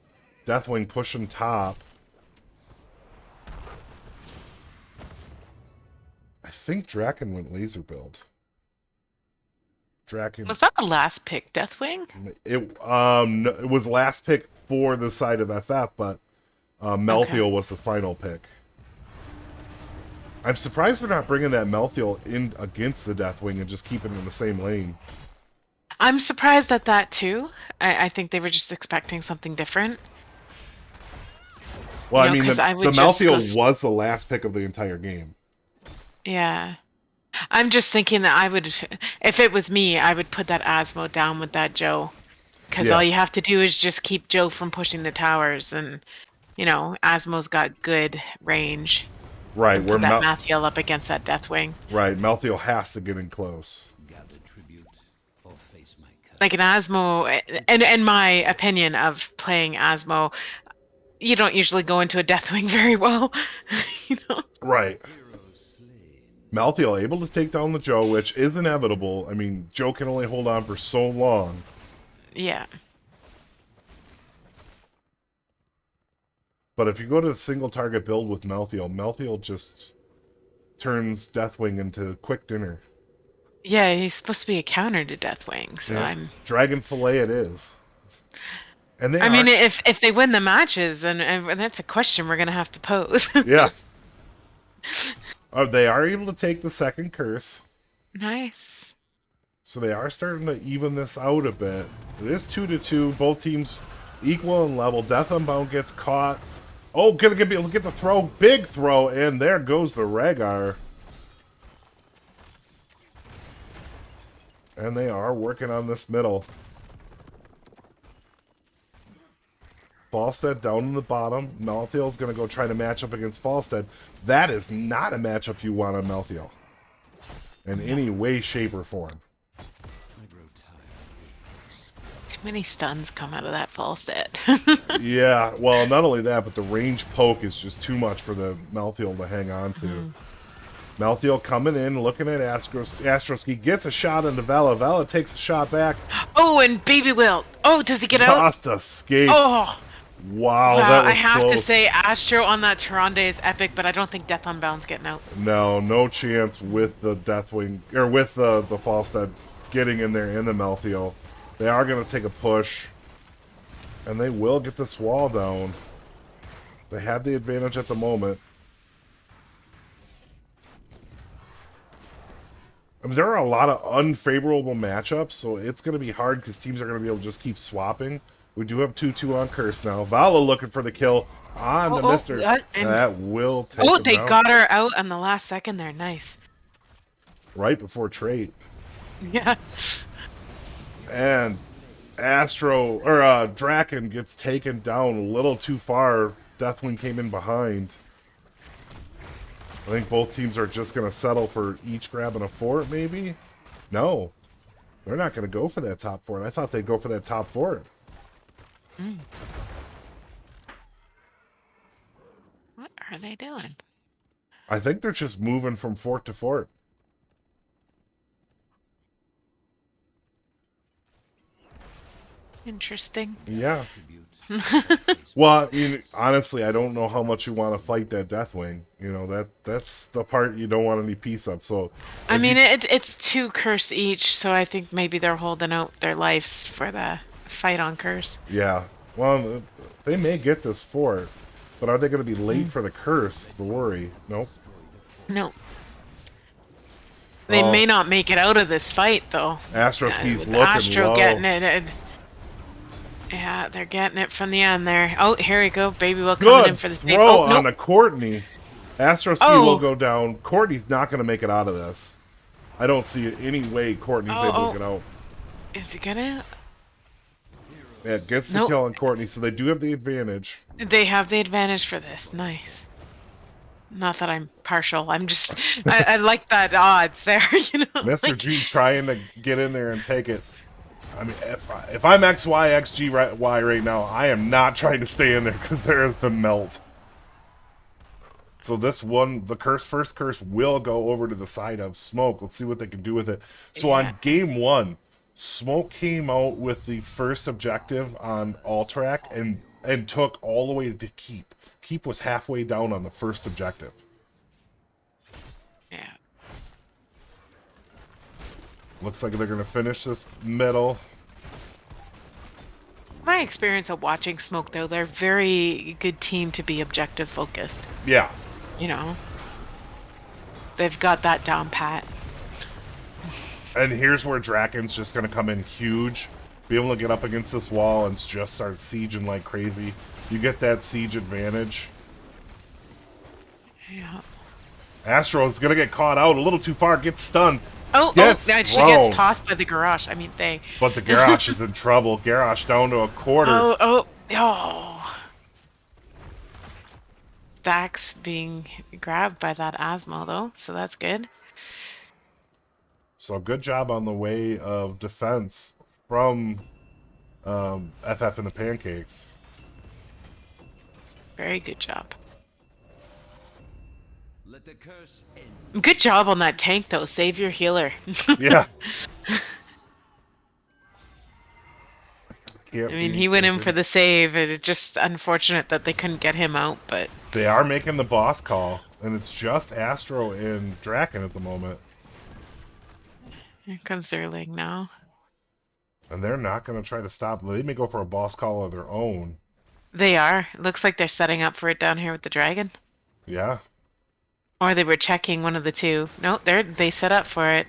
Deathwing pushing top. I think Draken went laser build. Draken. Was that the last pick, Deathwing? It was last pick for the side of FF, but Melthiel was the final pick. I'm surprised they're not bringing that Melthiel in against the Deathwing and just keeping it in the same lane. I'm surprised at that too. I think they were just expecting something different. Well, You know, I mean, 'cause I the would just Melthiel go was the last pick of the entire game. Yeah. I'm just thinking that I would, if it was me, I would put that Asmo down with that Joe. Because Yeah. all you have to do is just keep Joe from pushing the towers. And, you know, Asmo's got good range. Right, Put where that Mathiel up against that Deathwing. right, Melthiel has to get in close. Like an Asmo, and in my opinion of playing Asmo, you don't usually go into a Deathwing very well. You know? Right. Melthiel able to take down the Joe, which is inevitable. I mean, Joe can only hold on for so long. Yeah. But if you go to a single target build with Melthiel, Melthiel just turns Deathwing into quick dinner. Yeah, he's supposed to be a counter to Deathwing, so Yeah. I'm... Dragon Fillet it is. And they I are, mean, if they win the matches, and that's a question we're gonna have to pose. yeah. They are able to take the second curse. Nice. So they are starting to even this out a bit. It is 2-2. Both teams equal in level. Death Unbound gets caught. Oh, gonna be able to get the throw. Big throw. And there goes the Rhaegar. And they are working on this middle. Falstead down in the bottom. Melthiel's going to go try to match up against Falstead. That is not a matchup you want on Melthiel. In any way, shape, or form. Too many stuns come out of that Falstead. Yeah, well, not only that, but the range poke is just too much for the Melthiel to hang on to. Melthiel coming in, looking at Astroski, gets a shot into Vela. Vela takes a shot back. Oh, and Baby Will. Oh, does he get out? Just escaped. Oh, Wow, wow. that was I have close. to say, Astro on that Tyrande is epic, but I don't think Death Unbound's getting out. No chance with the Deathwing, or with the Falstead getting in there in the Melthiel. They are going to take a push, and they will get this wall down. They have the advantage at the moment. I mean, there are a lot of unfavorable matchups, so it's going to be hard because teams are going to be able to just keep swapping. We do have 2-2 on Curse now. Vala looking for the kill on the Mister. That will take him they down. got her out on the last second there. Nice. Right before trait. Yeah. And Draken gets taken down a little too far. Deathwing came in behind. I think both teams are just going to settle for each grabbing a fort, maybe? No. They're not going to go for that top fort. I thought they'd go for that top fort. What are they doing? I think they're just moving from fort to fort. Interesting. Yeah. Well, honestly, I don't know how much you want to fight that Deathwing. That's the part you don't want any piece of. So, I mean, it's 2 curse each, so I think maybe they're holding out their lives for the fight on curse. Yeah. Well, they may get this fort, but are they going to be late for the curse? Is the worry. Nope. No. They may not make it out of this fight, though. Astroski's looking Astro low. getting it. Yeah, they're getting it from the end there. Oh, here we go. Baby Will coming in for the save. Throw Oh, nope. on a Courtney. Astroski will go down. Courtney's not going to make it out of this. I don't see any way Courtney's able to get out. Is he gonna? Yeah, gets the kill on Courtney, so they do have the advantage. They have the advantage for this. Nice. Not that I'm partial. I'm just I like that odds there. Mr. G trying to get in there and take it. I mean, if I'm XY right now, I am not trying to stay in there because there is the melt. So this one, the first curse will go over to the side of Smoke. Let's see what they can do with it. So on game 1, Smoke came out with the first objective on all track and took all the way to Keep. Keep was halfway down on the first objective. Yeah. Looks like they're going to finish this middle. My experience of watching Smoke, though, they're a very good team to be objective focused. Yeah. They've got that down pat. And here's where Draken's just going to come in huge. Be able to get up against this wall and just start sieging like crazy. You get that siege advantage. Yeah. Astro's going to get caught out a little too far, gets stunned. Now she gets tossed by the garage. I mean, But the garage is in trouble. Garage down to a quarter. Oh. Stacks being grabbed by that Asmo, though, so that's good. So good job on the way of defense from FF and the Pancakes. Very good job. Let the curse end. Good job on that tank, though. Save your healer. Yeah. I mean, he went in for the save. It's just unfortunate that they couldn't get him out, but... They are making the boss call, and it's just Astro and Draken at the moment. Here comes their leg now. And they're not going to try to stop. They may go for a boss call of their own. They are. Looks like they're setting up for it down here with the dragon. Yeah. Or they were checking one of the two. No, they set up for it.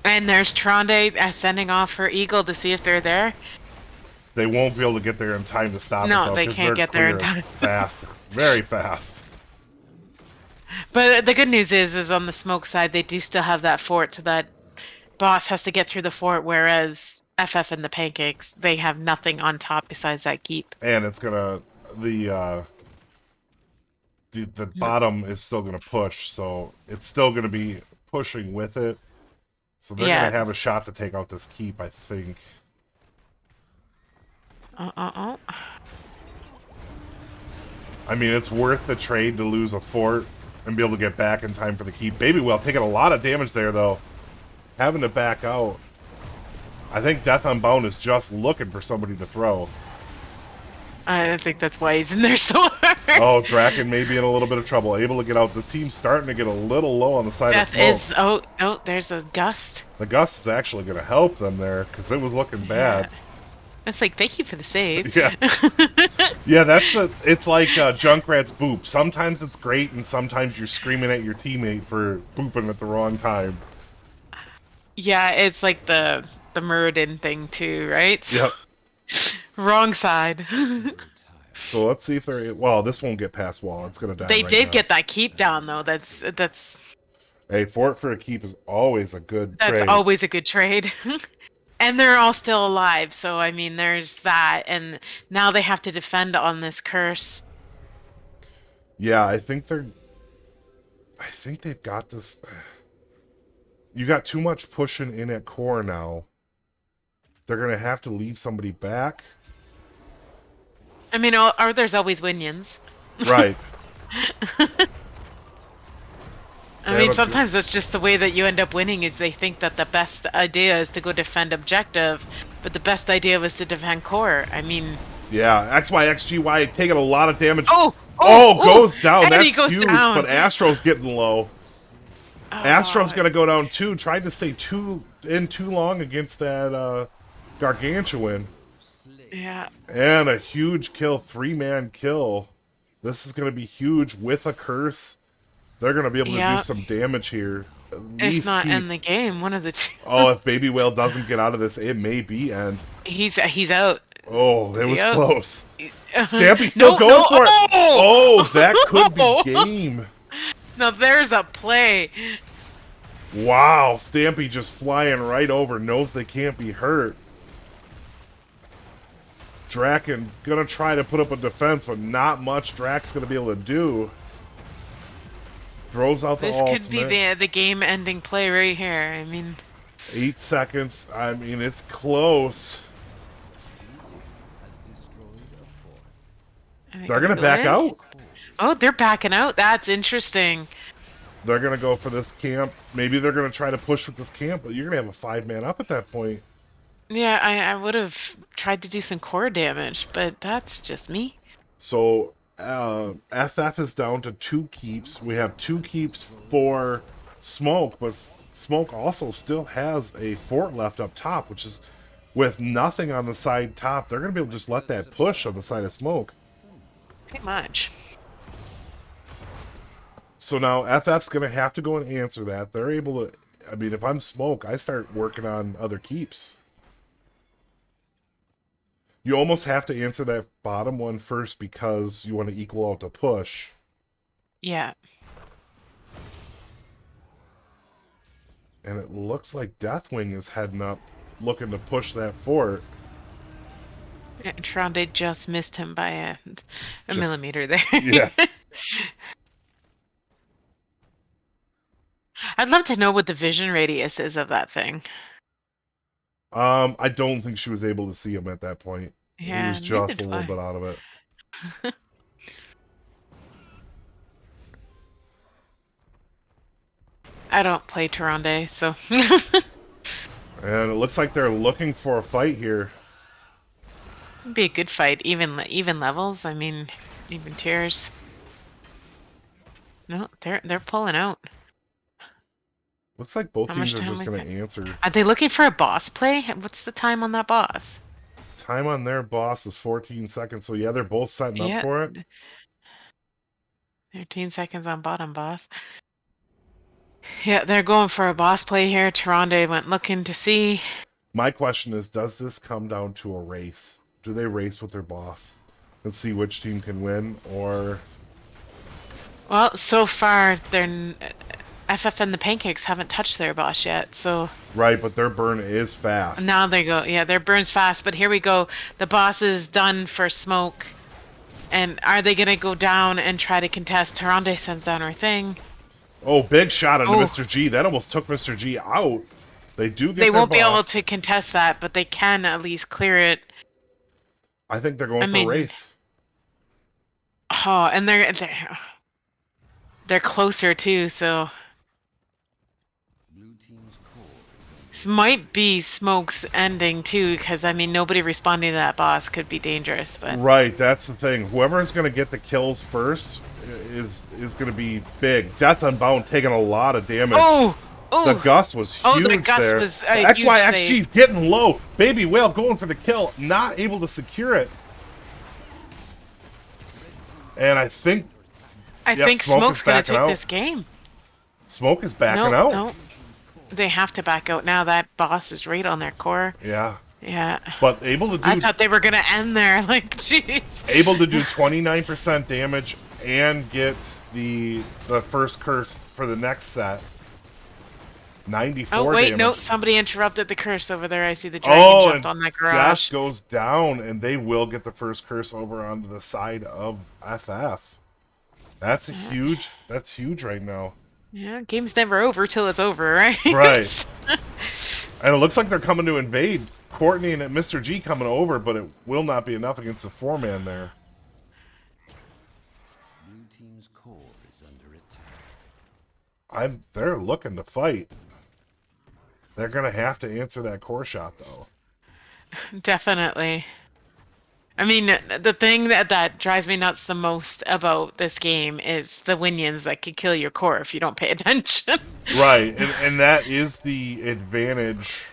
And there's Tronde sending off her eagle to see if they're there. They won't be able to get there in time to stop it, though, they can't get there in time. Fast. Very fast. But the good news is on the Smoke side, they do still have that fort, so that boss has to get through the fort, whereas FF and the Pancakes, they have nothing on top besides that keep. And it's gonna the bottom is still gonna push, so it's still gonna be pushing with it. So they're gonna have a shot to take out this keep, I think. I mean, it's worth the trade to lose a fort and be able to get back in time for the keep. Baby Whale taking a lot of damage there, though. Having to back out. I think Death Unbound is just looking for somebody to throw. I think that's why he's in there so hard. Oh, Draken may be in a little bit of trouble. Able to get out. The team's starting to get a little low on the side of Smoke. Oh, there's a gust. The gust is actually going to help them there because it was looking bad. It's like, thank you for the save. Yeah. Yeah, it's like Junkrat's boop. Sometimes it's great, and sometimes you're screaming at your teammate for booping at the wrong time. Yeah, it's like the Muradin thing too, right? Yep. Wrong side. So let's see if they're... Well, this won't get past wall. It's going to die They right did now. get that keep down, though. That's Hey, fort for a keep is always a good That's trade. always a good trade. And they're all still alive, so I mean, there's that. And now they have to defend on this curse. Yeah, I think they've got this... You got too much pushing in at core now. They're going to have to leave somebody back. I mean, or there's always Winions. Right. I mean, sometimes that's just the way that you end up winning is they think that the best idea is to go defend objective, but the best idea was to defend core. I mean... Yeah, XYXGY taking a lot of damage. Oh, goes down. And That's he goes huge, down. but Astro's getting low. Oh, Astro's going to go down too. Tried to stay too long against that Gargantuan. Yeah. And a huge kill, 3-man kill. This is going to be huge with a curse. They're going to be able to do some damage here. If not end the game, one of the two. Oh, if Baby Whale doesn't get out of this, it may be end. He's out. Oh, it was out? close. Stampy's still going for it. Oh, that could be game. Now there's a play. Wow, Stampy just flying right over, knows they can't be hurt. Draken gonna try to put up a defense, but not much Drax gonna be able to do. Throws out the ultimate. This could be the game-ending play right here. I mean... 8 seconds. I mean, it's close. They're gonna back out. Oh, they're backing out. That's interesting. They're gonna go for this camp. Maybe they're gonna try to push with this camp, but you're gonna have a 5-man up at that point. Yeah, I would have tried to do some core damage, but that's just me. So FF is down to 2 keeps. We have 2 keeps for Smoke, but Smoke also still has a fort left up top, which is with nothing on the side top. They're gonna be able to just let that push on the side of Smoke. Pretty much. So now FF's going to have to go and answer that. They're able to... I mean, if I'm Smoke, I start working on other keeps. You almost have to answer that bottom one first because you want to equal out the push. Yeah. And it looks like Deathwing is heading up, looking to push that fort. Yeah, Tronde just missed him by a millimeter there. Yeah. I'd love to know what the vision radius is of that thing. I don't think she was able to see him at that point. Yeah, he was just a little bit out of it. I don't play Tronde, so... And it looks like they're looking for a fight here. It'd be a good fight, even levels. I mean, even tiers. No, they're pulling out. Looks like both How teams much are time just we going to got? answer. Are they looking for a boss play? What's the time on that boss? Time on their boss is 14 seconds, so yeah, they're both setting up for it. 13 seconds on bottom boss. Yeah, they're going for a boss play here. Tronde went looking to see. My question is, does this come down to a race? Do they race with their boss and see which team can win, or... Well, so far, FF and the Pancakes haven't touched their boss yet, so... Right, but their burn is fast. Now they go, yeah, their burn's fast, but here we go. The boss is done for Smoke. And are they gonna go down and try to contest? Tronde sends down her thing. Oh, big shot into Mr. G. That almost took Mr. G out. They do get They won't be able to contest that, but they can at least clear it. I think they're going for a race. Oh, and they're closer too, so... This might be Smoke's ending too, because I mean nobody responding to that boss could be dangerous. But right, that's the thing. Whoever's going to get the kills first is going to be big. Death Unbound taking a lot of damage. Oh, The gust was huge the gust there. was a XYXG huge getting low. Baby Whale going for the kill, not able to secure it. And I think Smoke's gonna backing take out. this game. Smoke is backing No, out. no. They have to back out now. That boss is right on their core. Yeah. Yeah. But able to do I thought they were gonna end there. Like, jeez. able to do 29% damage and get the first curse for the next set. 94 Oh wait, damage. no! Somebody interrupted the curse over there. I see the dragon jumped on that garage. Death goes down, and they will get the first curse over onto the side of FF. That's a huge. That's huge right now. Yeah, game's never over till it's over, right? Right. And it looks like they're coming to invade. Courtney and Mr. G coming over, but it will not be enough against the 4-man there. Blue team's core is under attack. They're looking to fight. They're gonna have to answer that core shot though. Definitely. I mean, the thing that drives me nuts the most about this game is the Winions that could kill your core if you don't pay attention. Right, and that is the advantage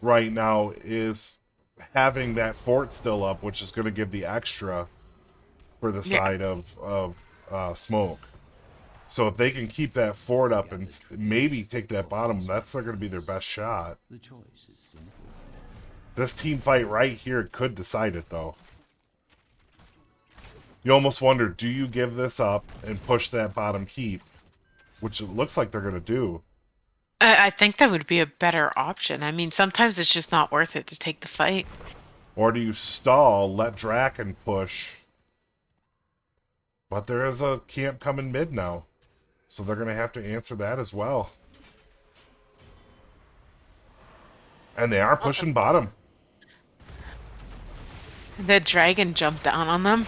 right now, is having that fort still up, which is going to give the extra for the side of Smoke. So if they can keep that fort up and maybe take that bottom, that's going to be their best shot. The choice is simple. This team fight right here could decide it, though. You almost wonder, do you give this up and push that bottom keep? Which it looks like they're going to do. I think that would be a better option. I mean, sometimes it's just not worth it to take the fight. Or do you stall, let Draken push? But there is a camp coming mid now. So they're going to have to answer that as well. And they are pushing bottom. The dragon jumped down on them.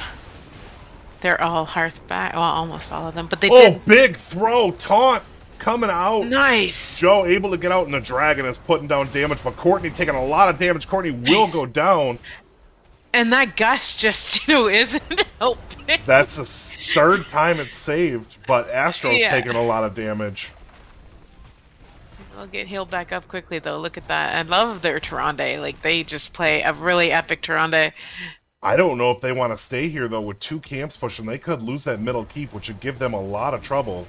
They're all hearth back. Well, almost all of them. But they Oh, did. big throw. Taunt coming out. Nice. Joe able to get out, and the dragon is putting down damage. But Courtney taking a lot of damage. Courtney will go down. And that gust just, isn't helping. That's the third time it's saved. But Astro's taking a lot of damage. I'll get healed back up quickly, though. Look at that. I love their Tyrande. Like, they just play a really epic Tyrande. I don't know if they want to stay here, though. With two camps pushing, they could lose that middle keep, which would give them a lot of trouble.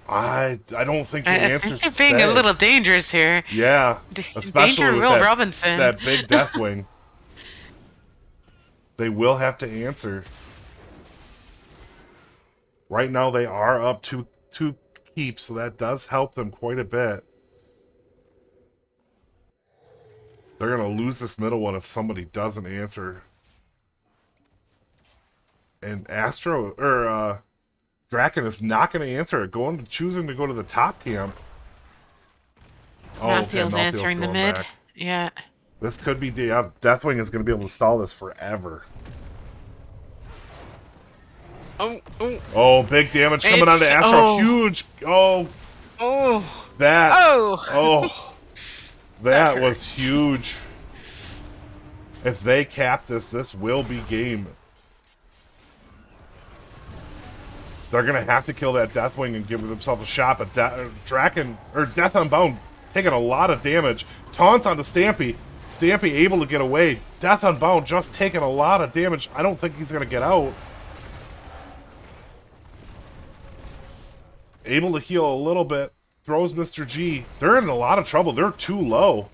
I don't think the I answer's think to they're being stay. a little dangerous here. Yeah, especially Danger with Will that, Robinson. that big Deathwing. They will have to answer. Right now, they are up two keeps, so that does help them quite a bit. They're going to lose this middle one if somebody doesn't answer. And Draken is not going to answer it, choosing to go to the top camp. Malthael's answering the going mid. back. Yeah. This could be Deathwing is going to be able to stall this forever. Oh, big damage coming onto Astro. Huge. That was huge. If they cap this will be game. They're going to have to kill that Deathwing and give themselves a shot, but Death Unbound taking a lot of damage. Taunts onto Stampy. Stampy able to get away. Death Unbound just taking a lot of damage. I don't think he's going to get out. Able to heal a little bit. Throws Mr. G. They're in a lot of trouble. They're too low.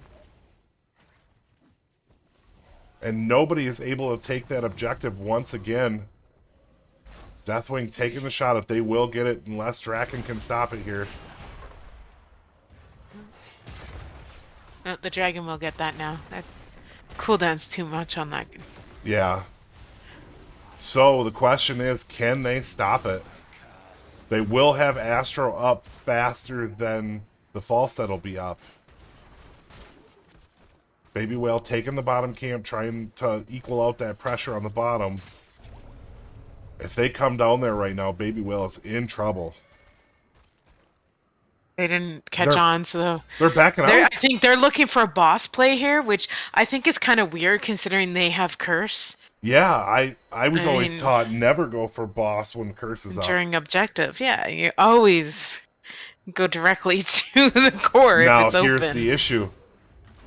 And nobody is able to take that objective once again. Deathwing taking the shot. If they will get it, unless Draken can stop it here. No, the dragon will get that now. That cooldown's too much on that. Yeah. So the question is, can they stop it? They will have Astro up faster than the Falstad will be up. Baby Whale taking the bottom camp, trying to equal out that pressure on the bottom. If they come down there right now, Baby Whale is in trouble. They didn't catch on, so They're backing I out. think they're looking for a boss play here, which I think is kind of weird considering they have curse Yeah, I was I always mean- taught never go for boss when curse is up. during objective. Yeah, you always go directly to the core if Now it's here's open. the issue.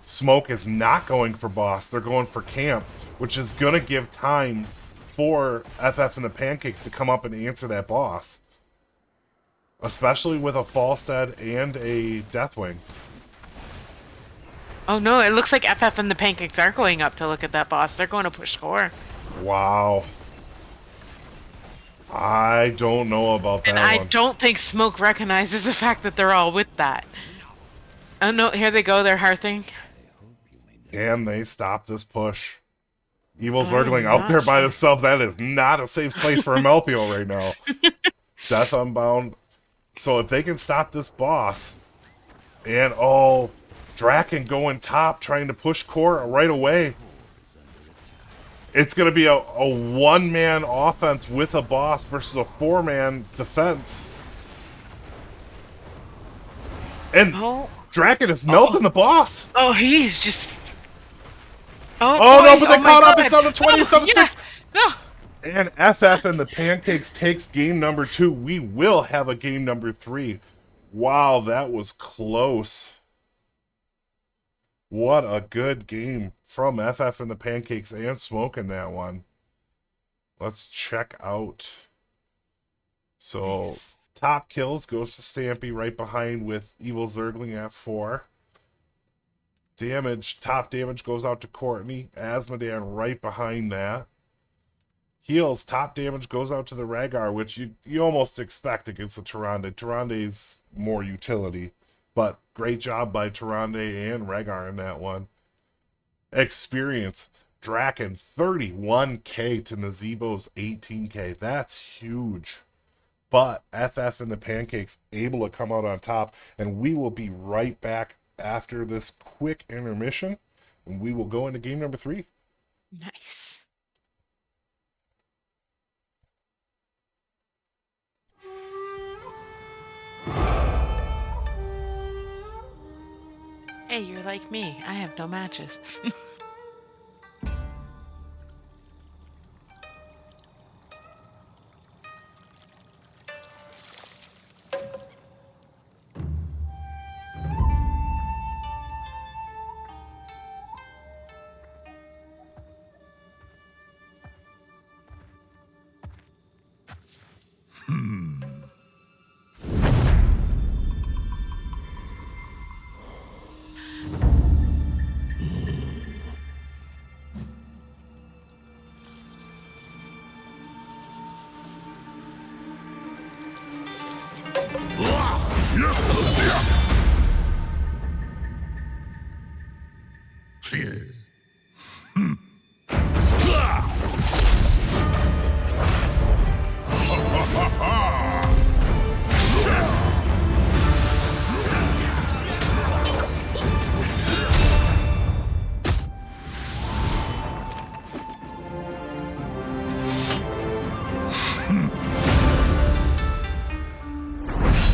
Smoke is not going for boss. They're going for camp, which is going to give time for FF and the Pancakes to come up and answer that boss. Especially with a Falstead and a Deathwing. Oh no, it looks like FF and the Pancakes are going up to look at that boss. They're going to push core. Wow. I don't know about that And I one. don't think Smoke recognizes the fact that they're all with that. Oh no, here they go, they're hearthing. Can they stop this push? Evil I'm Zergling out not there by sure. themselves. That is not a safe place for a Melthiel right now. Death Unbound. So if they can stop this boss, and Draken going top, trying to push core right away. It's going to be a one-man offense with a boss versus a four-man defense. And Draken is melting the boss. Oh, he's just... Oh, no, boy, but they my caught up. God. It's down to 20, it's down to yeah. 6. No. And FF and the Pancakes takes game number 2. We will have a game number 3. Wow, that was close. What a good game from FF and the Pancakes and Smoke in that one. Let's check out. So, top kills goes to Stampy right behind with Evil Zergling at 4. Top damage goes out to Courtney. Asmodan right behind that. Heals, top damage goes out to the Rhaegar, which you almost expect against the Tyrande. Tyrande's more utility, but great job by Tyrande and Rhaegar in that one. Experience, Draken 31k to Nazebo's 18k. That's huge. But FF and the Pancakes able to come out on top, and we will be right back after this quick intermission, and we will go into game number 3. Nice. Hey, you're like me. I have no matches.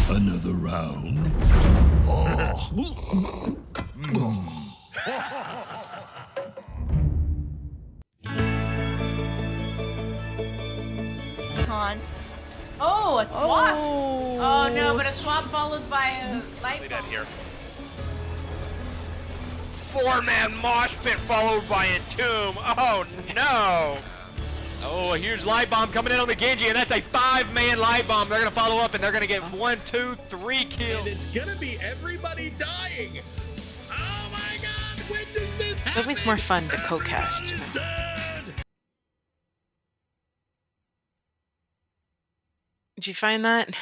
Another round. On. Oh, a swap. Oh no, but a swap followed by a light bulb. Here. 4-man mosh pit followed by a tomb. Oh no! Oh, here's Light Bomb coming in on the Genji, and that's a 5-man Light Bomb. They're gonna follow up, and they're gonna get 1, 2, 3 kills. And it's gonna be everybody dying. Oh my god, when does this happen? It's always more fun to co-cast. Everybody's dead. Did you find that?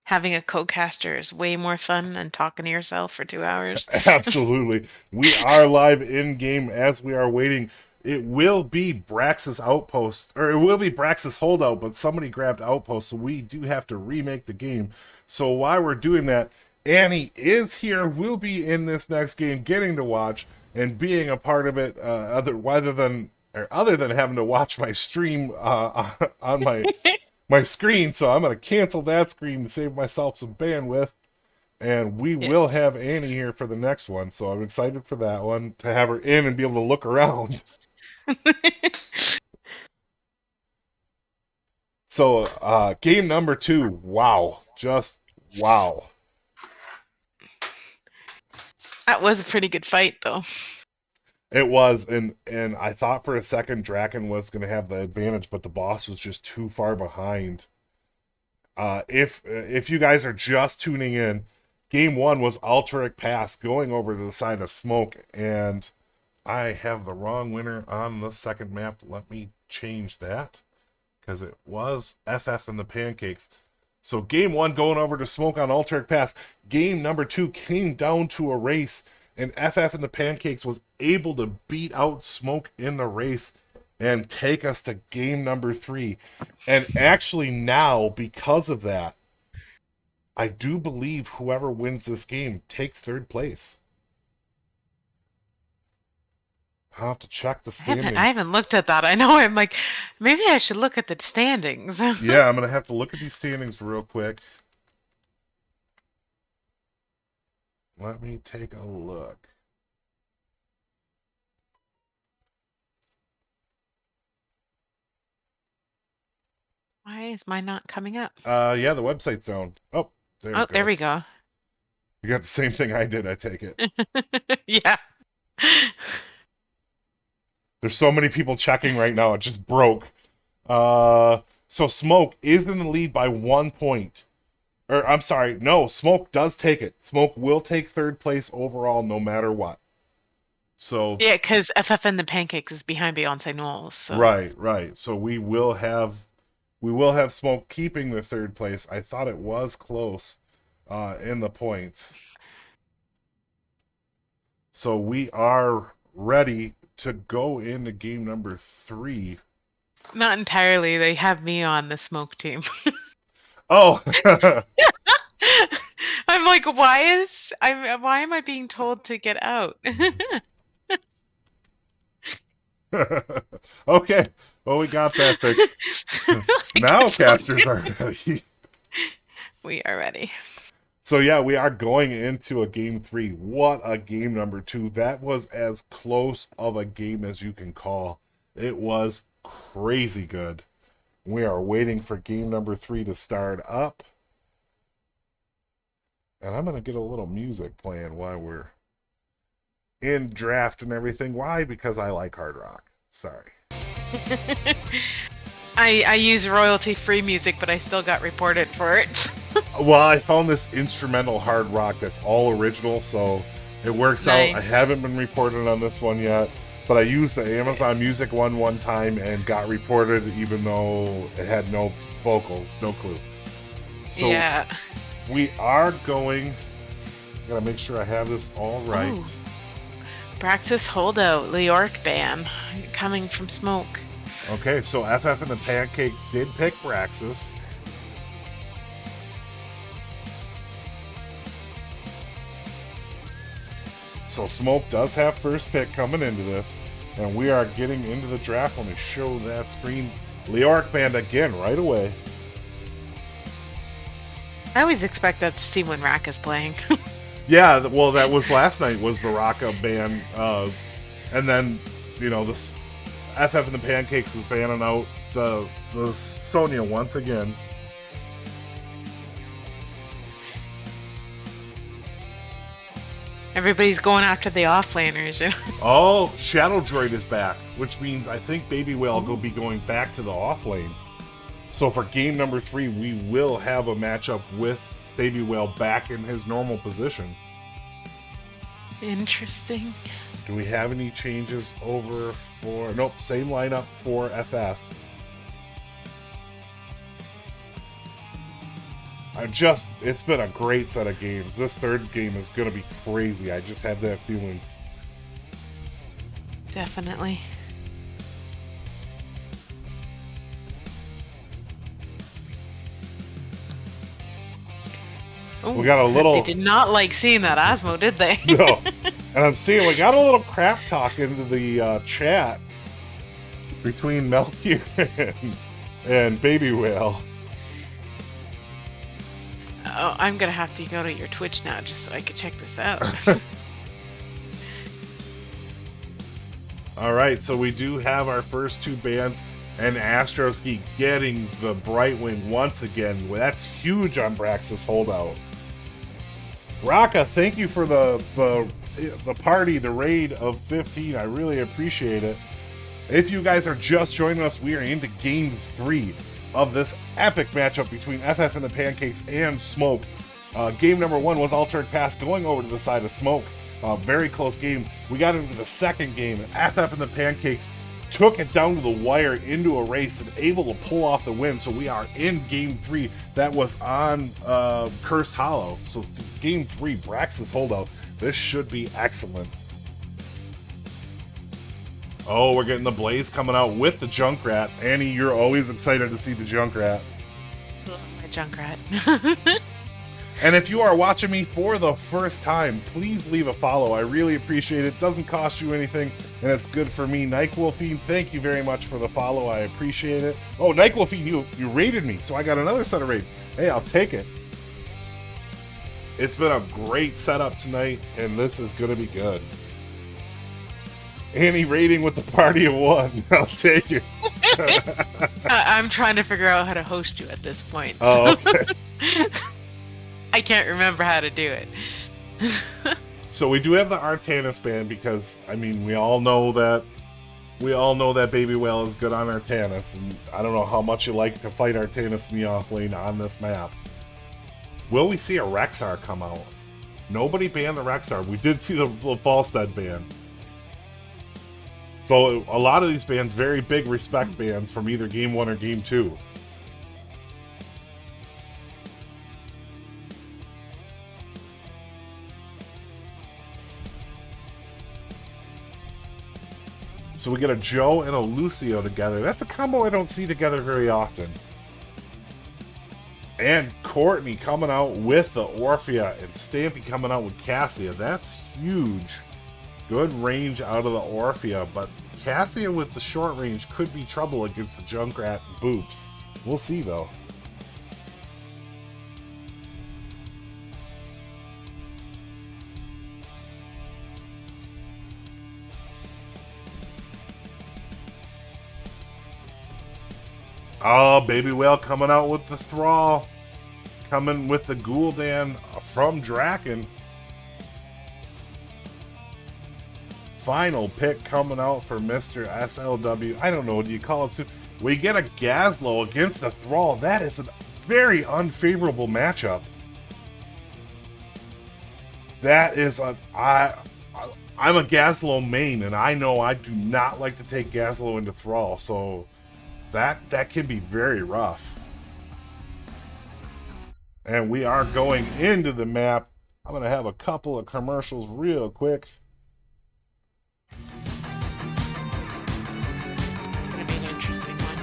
Having a co-caster is way more fun than talking to yourself for 2 hours. Absolutely. We are live in game as we are waiting. It will be Brax's Outpost, or it will be Brax's Holdout, but somebody grabbed Outpost, so we do have to remake the game. So while we're doing that, Annie is here, will be in this next game, getting to watch and being a part of it, other than having to watch my stream on my screen. So I'm going to cancel that screen to save myself some bandwidth. And we Yeah. will have Annie here for the next one, so I'm excited for that one, to have her in and be able to look around. So, game number 2, wow. Just wow. That was a pretty good fight, though. It was, and I thought for a second Draken was going to have the advantage, but the boss was just too far behind. If you guys are just tuning in, game 1 was Altaric Pass going over to the side of Smoke, and I have the wrong winner on the second map. Let me change that, because it was FF and the Pancakes. So game 1 going over to Smoke on Altaric Pass. Game number 2 came down to a race, and FF and the Pancakes was able to beat out Smoke in the race and take us to game number 3. And actually now, because of that, I do believe whoever wins this game takes third place. I'll have to check the standings. I haven't looked at that. I know I'm like, maybe I should look at the standings. Yeah, I'm going to have to look at these standings real quick. Let me take a look. Why is mine not coming up? Yeah, the website's down. Oh, there it There we goes. go. You got the same thing I did, I take it. Yeah. There's so many people checking right now, it just broke. So Smoke is in the lead by 1 point. Or, I'm sorry, no, Smoke does take it. Smoke will take third place overall no matter what. So Yeah, because FF and the Pancakes is behind Beyonce Knowles. So. Right. So we will have Smoke keeping the third place. I thought it was close in the points. So we are ready to go into game number 3. Not entirely. They have me on the Smoke team. Oh. I'm like, why am I being told to get out? Okay. Well, we got that fixed. Now casters are ready. We are ready. So yeah, we are going into a game 3. What a game number 2. That was as close of a game as you can call. It was crazy good. We are waiting for game number 3 to start up. And I'm going to get a little music playing while we're in draft and everything. Why? Because I like hard rock. Sorry. I use royalty-free music, but I still got reported for it. Well, I found this instrumental hard rock that's all original, so it works out. I haven't been reported on this one yet, but I used the Amazon Music one time and got reported even though it had no vocals, no clue. So yeah. We are going... Gotta make sure I have this all right. Ooh. Praxis Holdout, the York Band, coming from Smoke. Okay, so FF and the Pancakes did pick Braxis. So Smoke does have first pick coming into this. And we are getting into the draft. Let me show that screen. Leoric Band again right away. I always expect that to see when Rack is playing. Yeah, well, that was last night was the Rocka Band. And then, you know, this FF and the Pancakes is banning out the Sonya once again. Everybody's going after the offlaners, you know? Oh, Shadow Droid is back, which means I think Baby Whale will be going back to the off lane. So for game number 3, we will have a matchup with Baby Whale back in his normal position. Interesting. Do we have any changes over for... Nope, same lineup for FF. It's been a great set of games. This third game is going to be crazy. I just have that feeling. Definitely. Ooh, We got a little... They did not like seeing that Osmo, did they? No. And I'm seeing we got a little crap talk into the chat between Melchior and Baby Whale. Oh, I'm gonna have to go to your Twitch now just so I can check this out. All right, so we do have our first two bands, and Astroski getting the Brightwing once again. Well, that's huge on Brax's holdout. Raka, thank you for the party, the raid of 15. I really appreciate it. If you guys are just joining us, we are into Game 3 of this epic matchup between FF and the Pancakes and Smoke. Game number 1 was Altered Pass going over to the side of Smoke. Very close game. We got into the second game, and FF and the Pancakes took it down to the wire into a race and able to pull off the win. So we are in Game 3. That was on Cursed Hollow. So Game 3, Brax's holdout. This should be excellent. Oh, we're getting the Blaze coming out with the Junkrat. Annie, you're always excited to see the Junkrat. My Junkrat. And if you are watching me for the first time, please leave a follow. I really appreciate it. It doesn't cost you anything, and it's good for me. NyQuilfiend, thank you very much for the follow. I appreciate it. Oh, NyQuilfiend, you raided me, so I got another set of raids. Hey, I'll take it. It's been a great setup tonight, and this is going to be good. Annie raiding with the party of one. I'll take it. I'm trying to figure out how to host you at this point. Oh, okay. I can't remember how to do it. So we do have the Artanis band because, I mean, we all know that Baby Whale is good on Artanis, and I don't know how much you like to fight Artanis in the off lane on this map. Will we see a Rexar come out? Nobody banned the Rexar. We did see the Falstead ban. So a lot of these bands, very big respect bands from either Game 1 or Game 2. So we get a Joe and a Lucio together. That's a combo I don't see together very often. And Courtney coming out with the Orphea and Stampy coming out with Cassia. That's huge. Good range out of the Orphea, but Cassia with the short range could be trouble against the Junkrat Boops. We'll see though. Oh, Baby Whale coming out with the Thrall. Coming with the Gul'dan from Draken. Final pick coming out for Mr. SLW. I don't know, do you call it soon? We get a Gazlo against the Thrall. That is a very unfavorable matchup. That is a... I'm a Gazlo main, and I know I do not like to take Gazlo into Thrall, so... That can be very rough. And we are going into the map. I'm going to have a couple of commercials real quick. Gonna be an interesting one.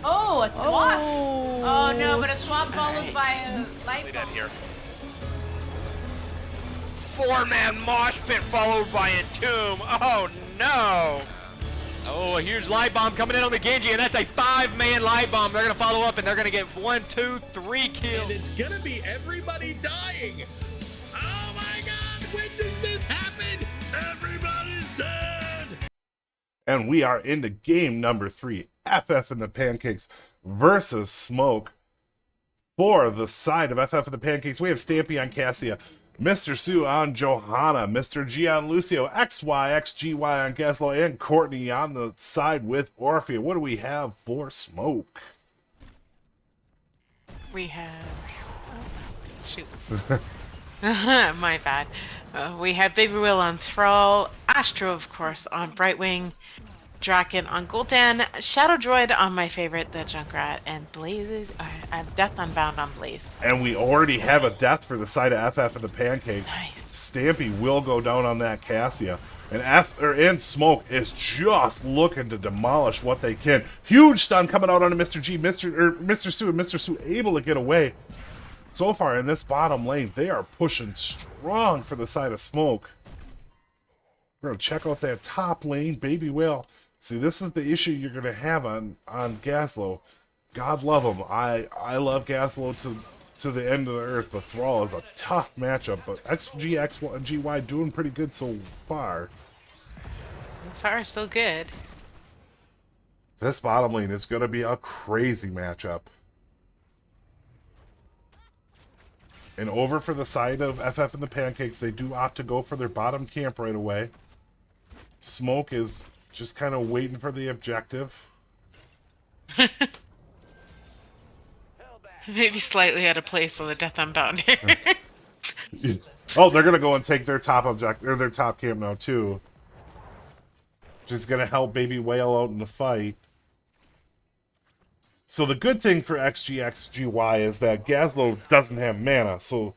Oh, a swap. Oh no, but a swap followed by a light bulb. Here. 4-man mosh pit followed by a tomb. Oh no! Oh, here's Light Bomb coming in on the Genji, and that's a 5-man Light Bomb. They're gonna follow up, and they're gonna get 1, 2, 3 kills. And it's gonna be everybody dying. Oh my god, when does this happen? Everybody's dead. And we are into game number 3. FF and the Pancakes versus Smoke. For the side of FF and the Pancakes, we have Stampy on Cassia, Mr. Sue on Johanna, Mr. G on Lucio, XY on Gaslo, and Courtney on the side with Orphea. What do we have for Smoke? We have... Oh, shoot. My bad. We have Baby Will on Thrall, Astro, of course, on Brightwing, Draken on Gul'dan, Shadow Droid on my favorite, the Junkrat, and Blaze. I have Death Unbound on Blaze. And we already have a death for the side of FF and the Pancakes. Nice. Stampy will go down on that Cassia. And Smoke is just looking to demolish what they can. Huge stun coming out onto Mr. G, Mr. Sue, and Mr. Sue able to get away. So far in this bottom lane, they are pushing strong for the side of Smoke. We're going to check out that top lane, Baby Whale. See, this is the issue you're going to have on Gaslow. God love him. I love Gaslow to the end of the earth, but Thrall is a tough matchup. But XG, X1, and GY doing pretty good so far. So far, so good. This bottom lane is going to be a crazy matchup. And over for the side of FF and the Pancakes, they do opt to go for their bottom camp right away. Smoke is just kind of waiting for the objective. Maybe slightly out of place on the Death Unbound here. Oh, they're gonna go and take their top object or their top camp now too. Which is gonna help Baby Whale out in the fight. So the good thing for XGXGY is that Gaslow doesn't have mana, so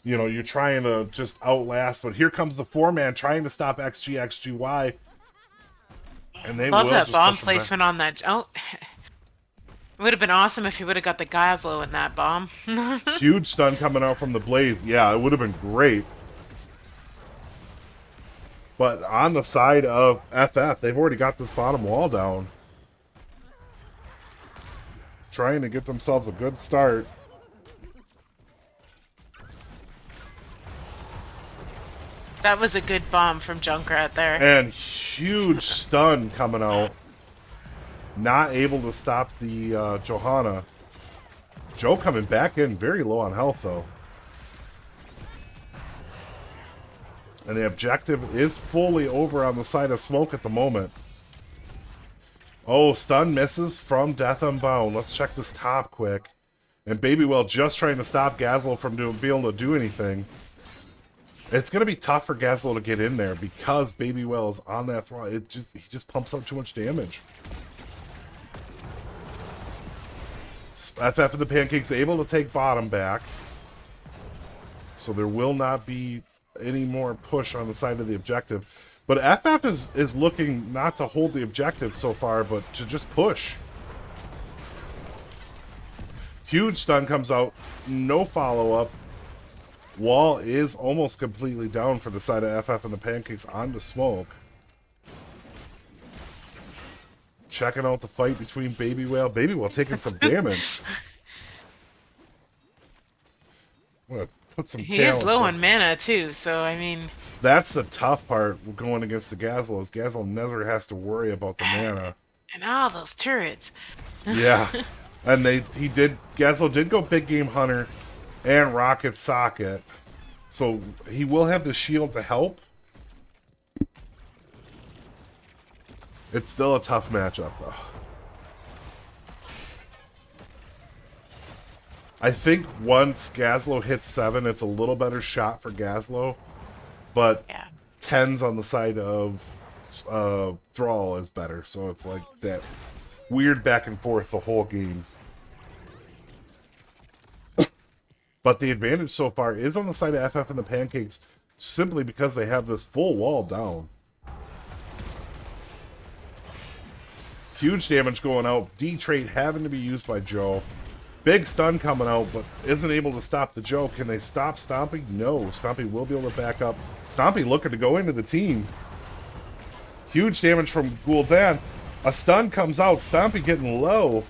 you know you're trying to just outlast. But here comes the 4-man trying to stop XGXGY, and they Love will that just bomb push them back. placement on that. Oh, it would have been awesome if he would have got the Gaslow in that bomb. Huge stun coming out from the Blaze. Yeah, it would have been great. But on the side of FF, they've already got this bottom wall down. Trying to get themselves a good start. That was a good bomb from Junkrat there. And huge stun coming out. Not able to stop the Johanna. Joe coming back in very low on health though. And the objective is fully over on the side of Smoke at the moment. Oh, stun misses from Death Unbound. Let's check this top quick. And Baby Whale just trying to stop Gaslow from being able to do anything. It's going to be tough for Gaslow to get in there because Baby Whale is on that throttle. He just pumps out too much damage. FF and the Pancakes able to take bottom back. So there will not be any more push on the side of the objective. But FF is looking not to hold the objective so far, but to just push. Huge stun comes out. No follow-up. Wall is almost completely down for the side of FF and the Pancakes onto Smoke. Checking out the fight between Baby Whale. Baby Whale taking some damage. I'm gonna put some He is low talent on mana too, so I mean. That's the tough part going against the Gaslow, is Gaslow never has to worry about the mana. And all those turrets. Yeah. And Gaslow did go Big Game Hunter and Rocket Socket. So he will have the shield to help. It's still a tough matchup though. I think once Gaslow hits 7, it's a little better shot for Gaslow. But Yeah. 10s on the side of Thrall is better. So it's like that weird back and forth the whole game. But the advantage so far is on the side of FF and the Pancakes simply because they have this full wall down. Huge damage going out. D-trait having to be used by Joe. Big stun coming out, but isn't able to stop the Joe. Can they stop Stompy? No. Stompy will be able to back up. Stompy looking to go into the team. Huge damage from Gul'dan. A stun comes out. Stompy getting low.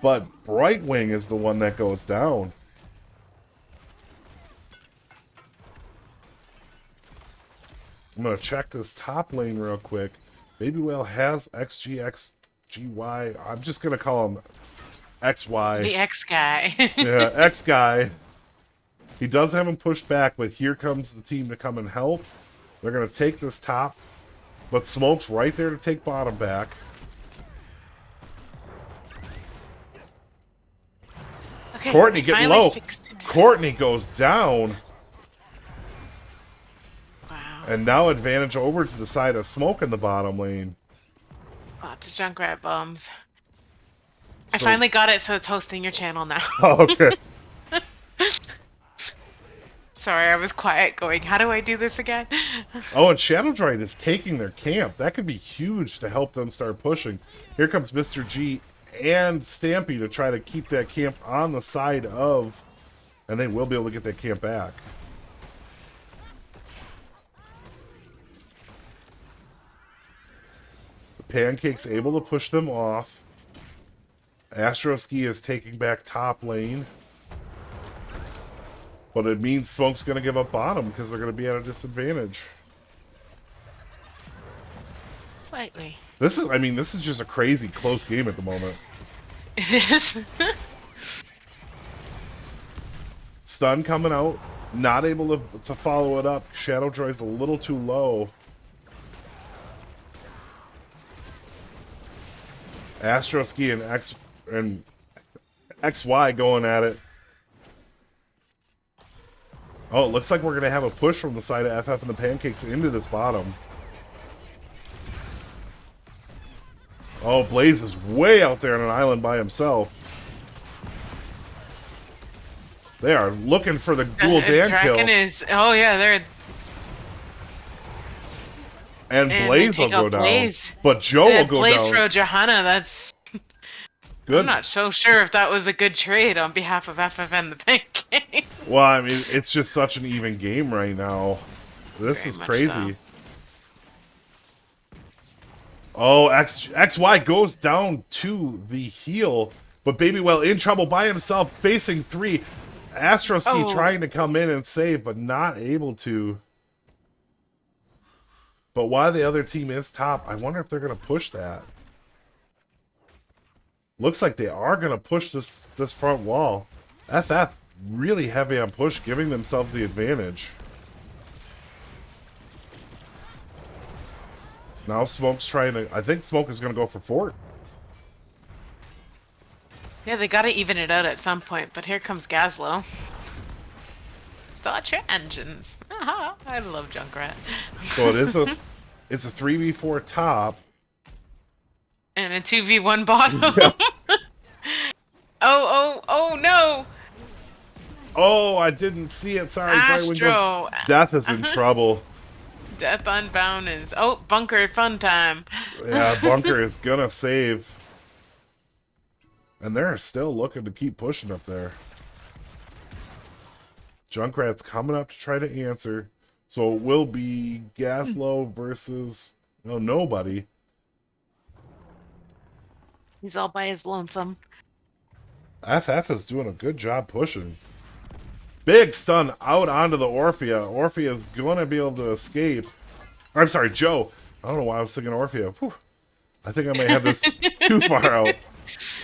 But Brightwing is the one that goes down. I'm going to check this top lane real quick. Baby Whale has XGXGY. I'm just going to call him XY. The X guy. Yeah, X guy. He does have him pushed back, but here comes the team to come and help. They're going to take this top, but Smoke's right there to take bottom back. Okay, Courtney getting finally low. fixed it. Courtney goes down. Wow. And now advantage over to the side of Smoke in the bottom lane. Lots of Junkrat bombs. I So- finally got it, so it's hosting your channel now. Oh, okay. Sorry, I was quiet going, how do I do this again? Oh, and Shadow Droid is taking their camp. That could be huge to help them start pushing. Here comes Mr. G and Stampy to try to keep that camp on the side of, and they will be able to get that camp back. Pancakes able to push them off. Astroski is taking back top lane. But it means Smoke's going to give up bottom because they're going to be at a disadvantage. Slightly. This is just a crazy close game at the moment. It is. Stun coming out. Not able to follow it up. Shadow Droid's a little too low. Astroski and XY going at it. Oh, it looks like we're going to have a push from the side of FF and the Pancakes into this bottom. Oh, Blaze is way out there on an island by himself. They are looking for the Ghoul Dan kill. Oh yeah, they're... And Blaze will take out go down. Blaze. But Joe will go Blaze down. throw Johanna, that's... Good. I'm not so sure if that was a good trade on behalf of FF and the Pancake. Well, I mean, it's just such an even game right now. This is crazy. So. Oh, XY goes down to the heel, but Baby Well in trouble by himself, facing 3. Astroski trying to come in and save, but not able to. But while the other team is top, I wonder if they're going to push that. Looks like they are going to push this front wall. FF really heavy on push, giving themselves the advantage. Now Smoke's trying to... I think Smoke is going to go for Fort. Yeah, they gotta even it out at some point, but here comes Gazlo. Start your engines. Aha, I love Junkrat. So it's a 3v4 top. And a 2v1 bottom. Yeah. Oh no! Oh, I didn't see it. Sorry. Astro. Death is in trouble. Death Unbound is... Oh, Bunker fun time. Yeah, Bunker is gonna save. And they're still looking to keep pushing up there. Junkrat's coming up to try to answer. So it will be Gaslow versus nobody. He's all by his lonesome. FF is doing a good job pushing. Big stun out onto the Orphea. Orphea is going to be able to escape. Or, I'm sorry, Joe. I don't know why I was thinking Orphea. Whew. I think I may have this too far out.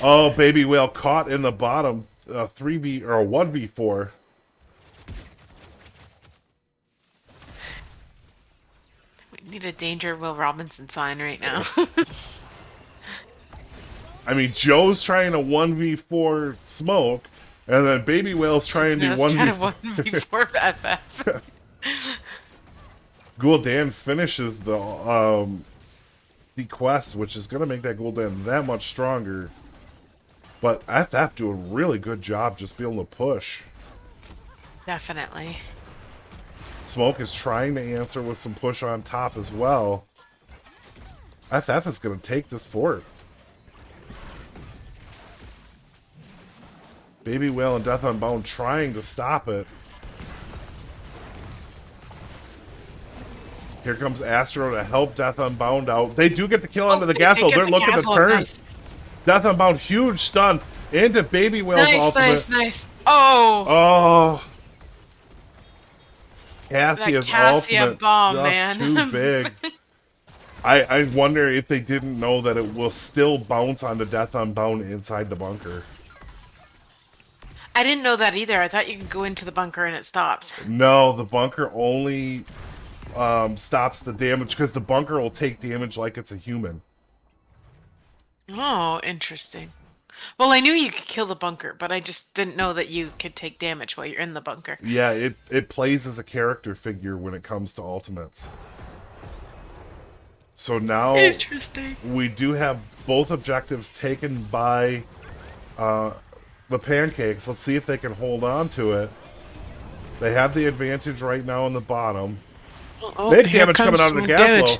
Oh, Baby Whale caught in the bottom. 3v or 1v4. We need a Danger Will Robinson sign right now. I mean, Joe's trying to 1v4 Smoke, and then Baby Whale's trying to 1v4 FF. Gul'dan finishes the quest, which is going to make that Gul'dan that much stronger. But FF do a really good job just being able to push. Definitely. Smoke is trying to answer with some push on top as well. FF is going to take this fort. Baby Whale and Death Unbound trying to stop it. Here comes Astro to help Death Unbound out. They do get the kill onto the Gasol. They're looking to turn. Nice. Death Unbound, huge stun into Baby Whale's ultimate. Nice. Oh! Cassia's Cassia ultimate bomb, just man. too big. I wonder if they didn't know that it will still bounce onto Death Unbound inside the bunker. I didn't know that either. I thought you could go into the bunker and it stops. No, the bunker only stops the damage because the bunker will take damage like it's a human. Oh, interesting. Well, I knew you could kill the bunker, but I just didn't know that you could take damage while you're in the bunker. Yeah, it plays as a character figure when it comes to ultimates. So now Interesting. we do have both objectives taken by the Pancakes. Let's see if they can hold on to it. They have the advantage right now in the bottom. Oh, Big here damage coming comes out of the smoke Gaslow. damage.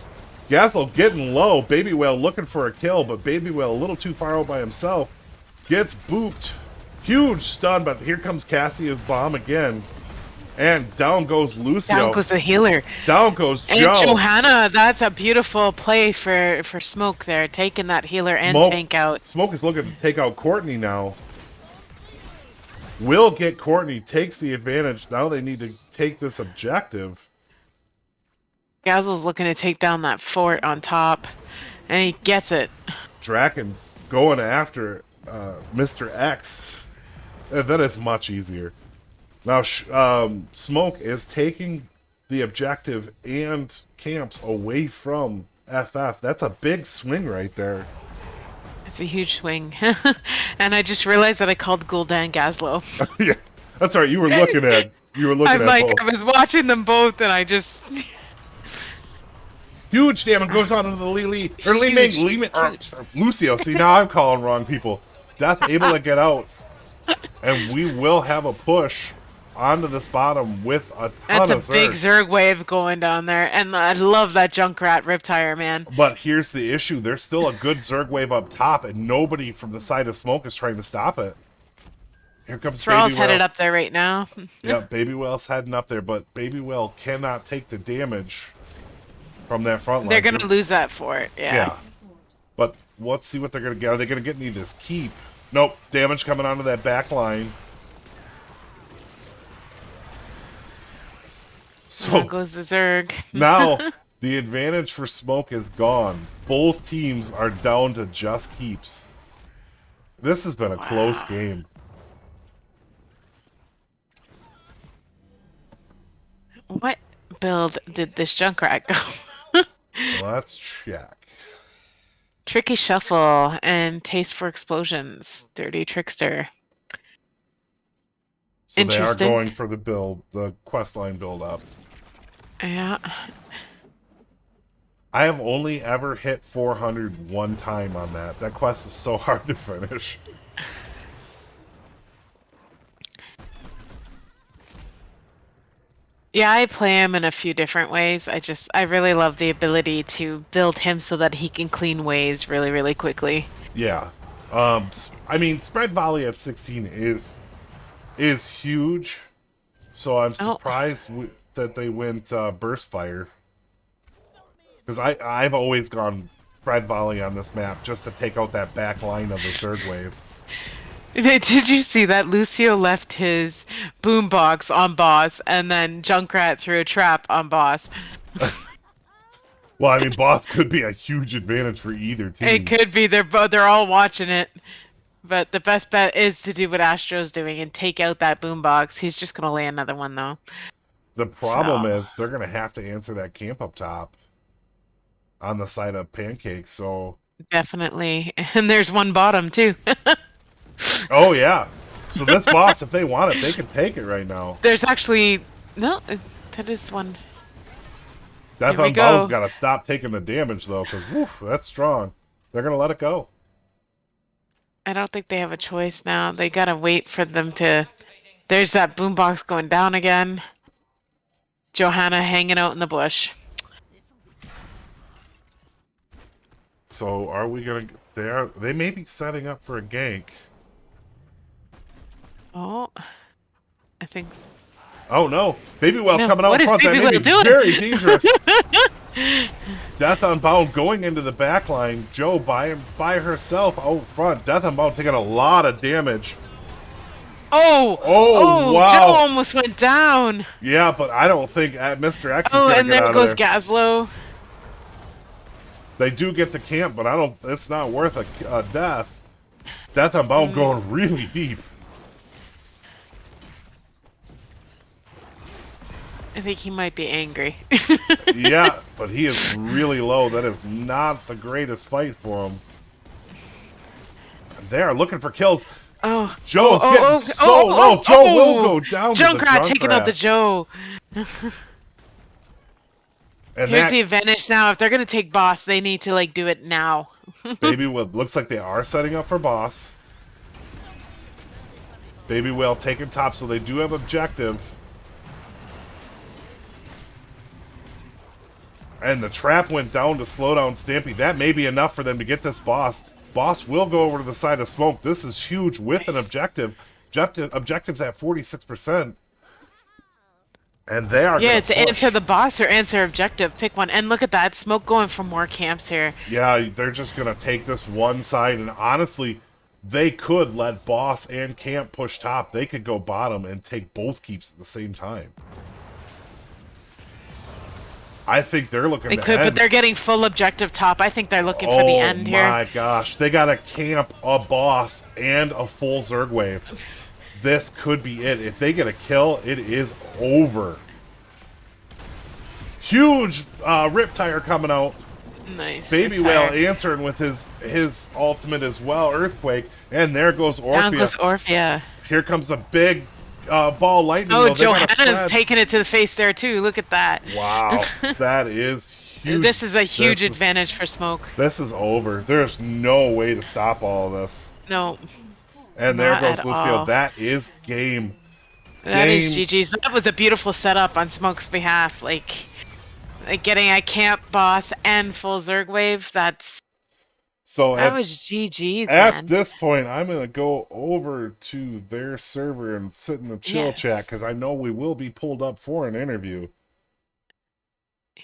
Gaslow getting low. Baby Whale looking for a kill, but Baby Whale a little too far out by himself. Gets booped. Huge stun, but here comes Cassia's bomb again. And down goes Lucio. Down goes the healer. Down goes And Joe. Johanna, that's a beautiful play for Smoke there, taking that healer and tank out. Smoke is looking to take out Courtney now. Will get Courtney, takes the advantage. Now they need to take this objective. Gazel's looking to take down that fort on top, and he gets it. Draken going after Mr. X. And then it's much easier. Now, Smoke is taking the objective and camps away from FF. That's a big swing right there. It's a huge swing. And I just realized that I called Gul'dan Gazlo. Yeah, that's right. You were looking at. I'm like, both. I was watching them both, and I just. Huge damage goes on into the Li Ming, Lucio. See, now I'm calling wrong people. Death able to get out, and we will have a push onto this bottom with a ton That's of a big Zerg. Zerg wave going down there, and I love that Junkrat Riptire, man. But here's the issue: there's still a good Zerg wave up top, and nobody from the side of Smoke is trying to stop it. Here comes Thrall's Baby Whale. headed up there right now. Yeah, Baby Whale's heading up there, but Baby Whale cannot take the damage from that front line. They're gonna lose that fort, Yeah. But let's see what they're gonna get. Are they gonna get any of this keep? Nope. Damage coming onto that back line. So There goes the Zerg. now the advantage for Smoke is gone. Both teams are down to just keeps. This has been a close game. What build did this Junkrat go? Let's check. Tricky Shuffle and Taste for Explosions. Dirty Trickster. So they are Interesting. going for the build, the quest line build up. Yeah. I have only ever hit 400 one time on that. That quest is so hard to finish. Yeah, I play him in a few different ways. I really love the ability to build him so that he can clean waves really, really quickly. Yeah. I mean, spread volley at 16 is huge. So I'm surprised that they went burst fire. Because I've always gone spread volley on this map just to take out that back line of the Zerg wave. Did you see that Lucio left his boombox on boss, and then Junkrat threw a trap on boss? Well, I mean, boss could be a huge advantage for either team. It could be. They're all watching it. But the best bet is to do what Astro's doing and take out that boombox. He's just gonna lay another one though. The problem is they're gonna have to answer that camp up top on the side of Pancakes. So Definitely. And there's one bottom too. oh yeah. So this boss, if they want it, they can take it right now. There's actually no. That is one. Death Here we Unbound's go. got to stop taking the damage though, because woof, that's strong. They're gonna let it go. I don't think they have a choice now. They gotta wait for them to. There's that boombox going down again. Johanna hanging out in the bush. So are we gonna? They may be setting up for a gank. Oh, I think. Oh no, Baby Whale No, coming out what in is front. That Baby may Whale be doing? very dangerous. Death Unbound going into the back line. Joe by herself out front. Death Unbound taking a lot of damage. Oh, wow. Joe almost went down. Yeah, but I don't think Mr. X is Oh, gonna and get there out goes of there. Gazlo. They do get the camp, but I don't. It's not worth a death. Death Unbound going really deep. I think he might be angry. Yeah, but he is really low. That is not the greatest fight for him. They are looking for kills. Oh, Joe's getting so low. Joe will go down to the Junkrat taking out the Joe. And Here's that the advantage now. If they're gonna take boss, they need to like do it now. Baby Whale looks like they are setting up for boss. Baby Whale taking top, so they do have objective. And the trap went down to slow down Stampy. That may be enough for them to get this boss. Boss will go over to the side of Smoke. This is huge with an objective. Objective's at 46%. And they are Yeah, gonna it's push. answer the boss or answer objective. Pick one. And look at that. Smoke going for more camps here. Yeah, they're just going to take this one side. And honestly, they could let boss and camp push top. They could go bottom and take both keeps at the same time. I think they're looking They to could, end. but they're getting full objective top. I think they're looking for the end here. Oh my gosh. They got a camp, a boss, and a full Zerg wave. This could be it. If they get a kill, it is over. Huge Riptire coming out. Nice. Baby good Whale fire. answering with his ultimate as well, Earthquake. And there goes Down Orphea. goes Orphea. Here comes a big ball lightning. Oh, though. They got a Johanna's spread. taking it to the face there too. Look at that. Wow, that is huge. This is a huge This is- advantage for Smoke. This is over. There's no way to stop all of this. No, And there Not goes at Lucio. all. That is game. that is Game. GG's. That was a beautiful setup on Smoke's behalf. Like getting a camp boss and full Zerg wave. That So was GG's, at man. this point, I'm going to go over to their server and sit in the chill Yes. chat because I know we will be pulled up for an interview.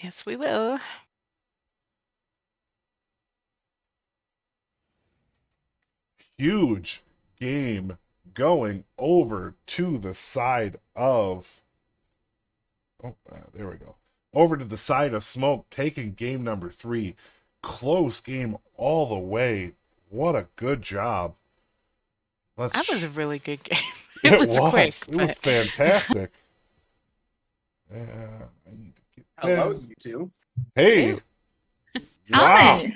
Yes, we will. Huge game going over to the side of. Oh, there we go. Over to the side of Smoke, taking game number 3. Close game all the way. What a good job. That was a really good game. It was quick. It was but- fantastic. I need to get Hello, that. you two. Hey. Wow. Hi.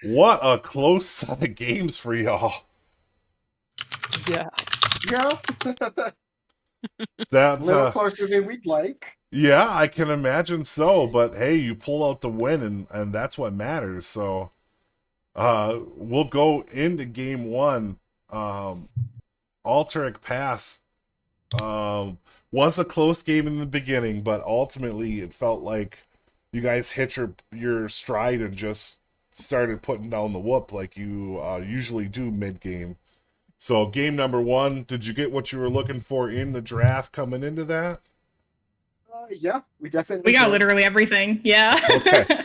What a close set of games for y'all. Yeah. That's A little closer than we'd like. yeah, I can imagine so, but hey, you pull out the win and that's what matters. So we'll go into game 1. Alteric Pass was a close game in the beginning, but ultimately it felt like you guys hit your stride and just started putting down the whoop like you usually do mid-game. So game number 1, did you get what you were looking for in the draft coming into that? Yeah, we definitely. We got did. literally everything. Yeah. Okay.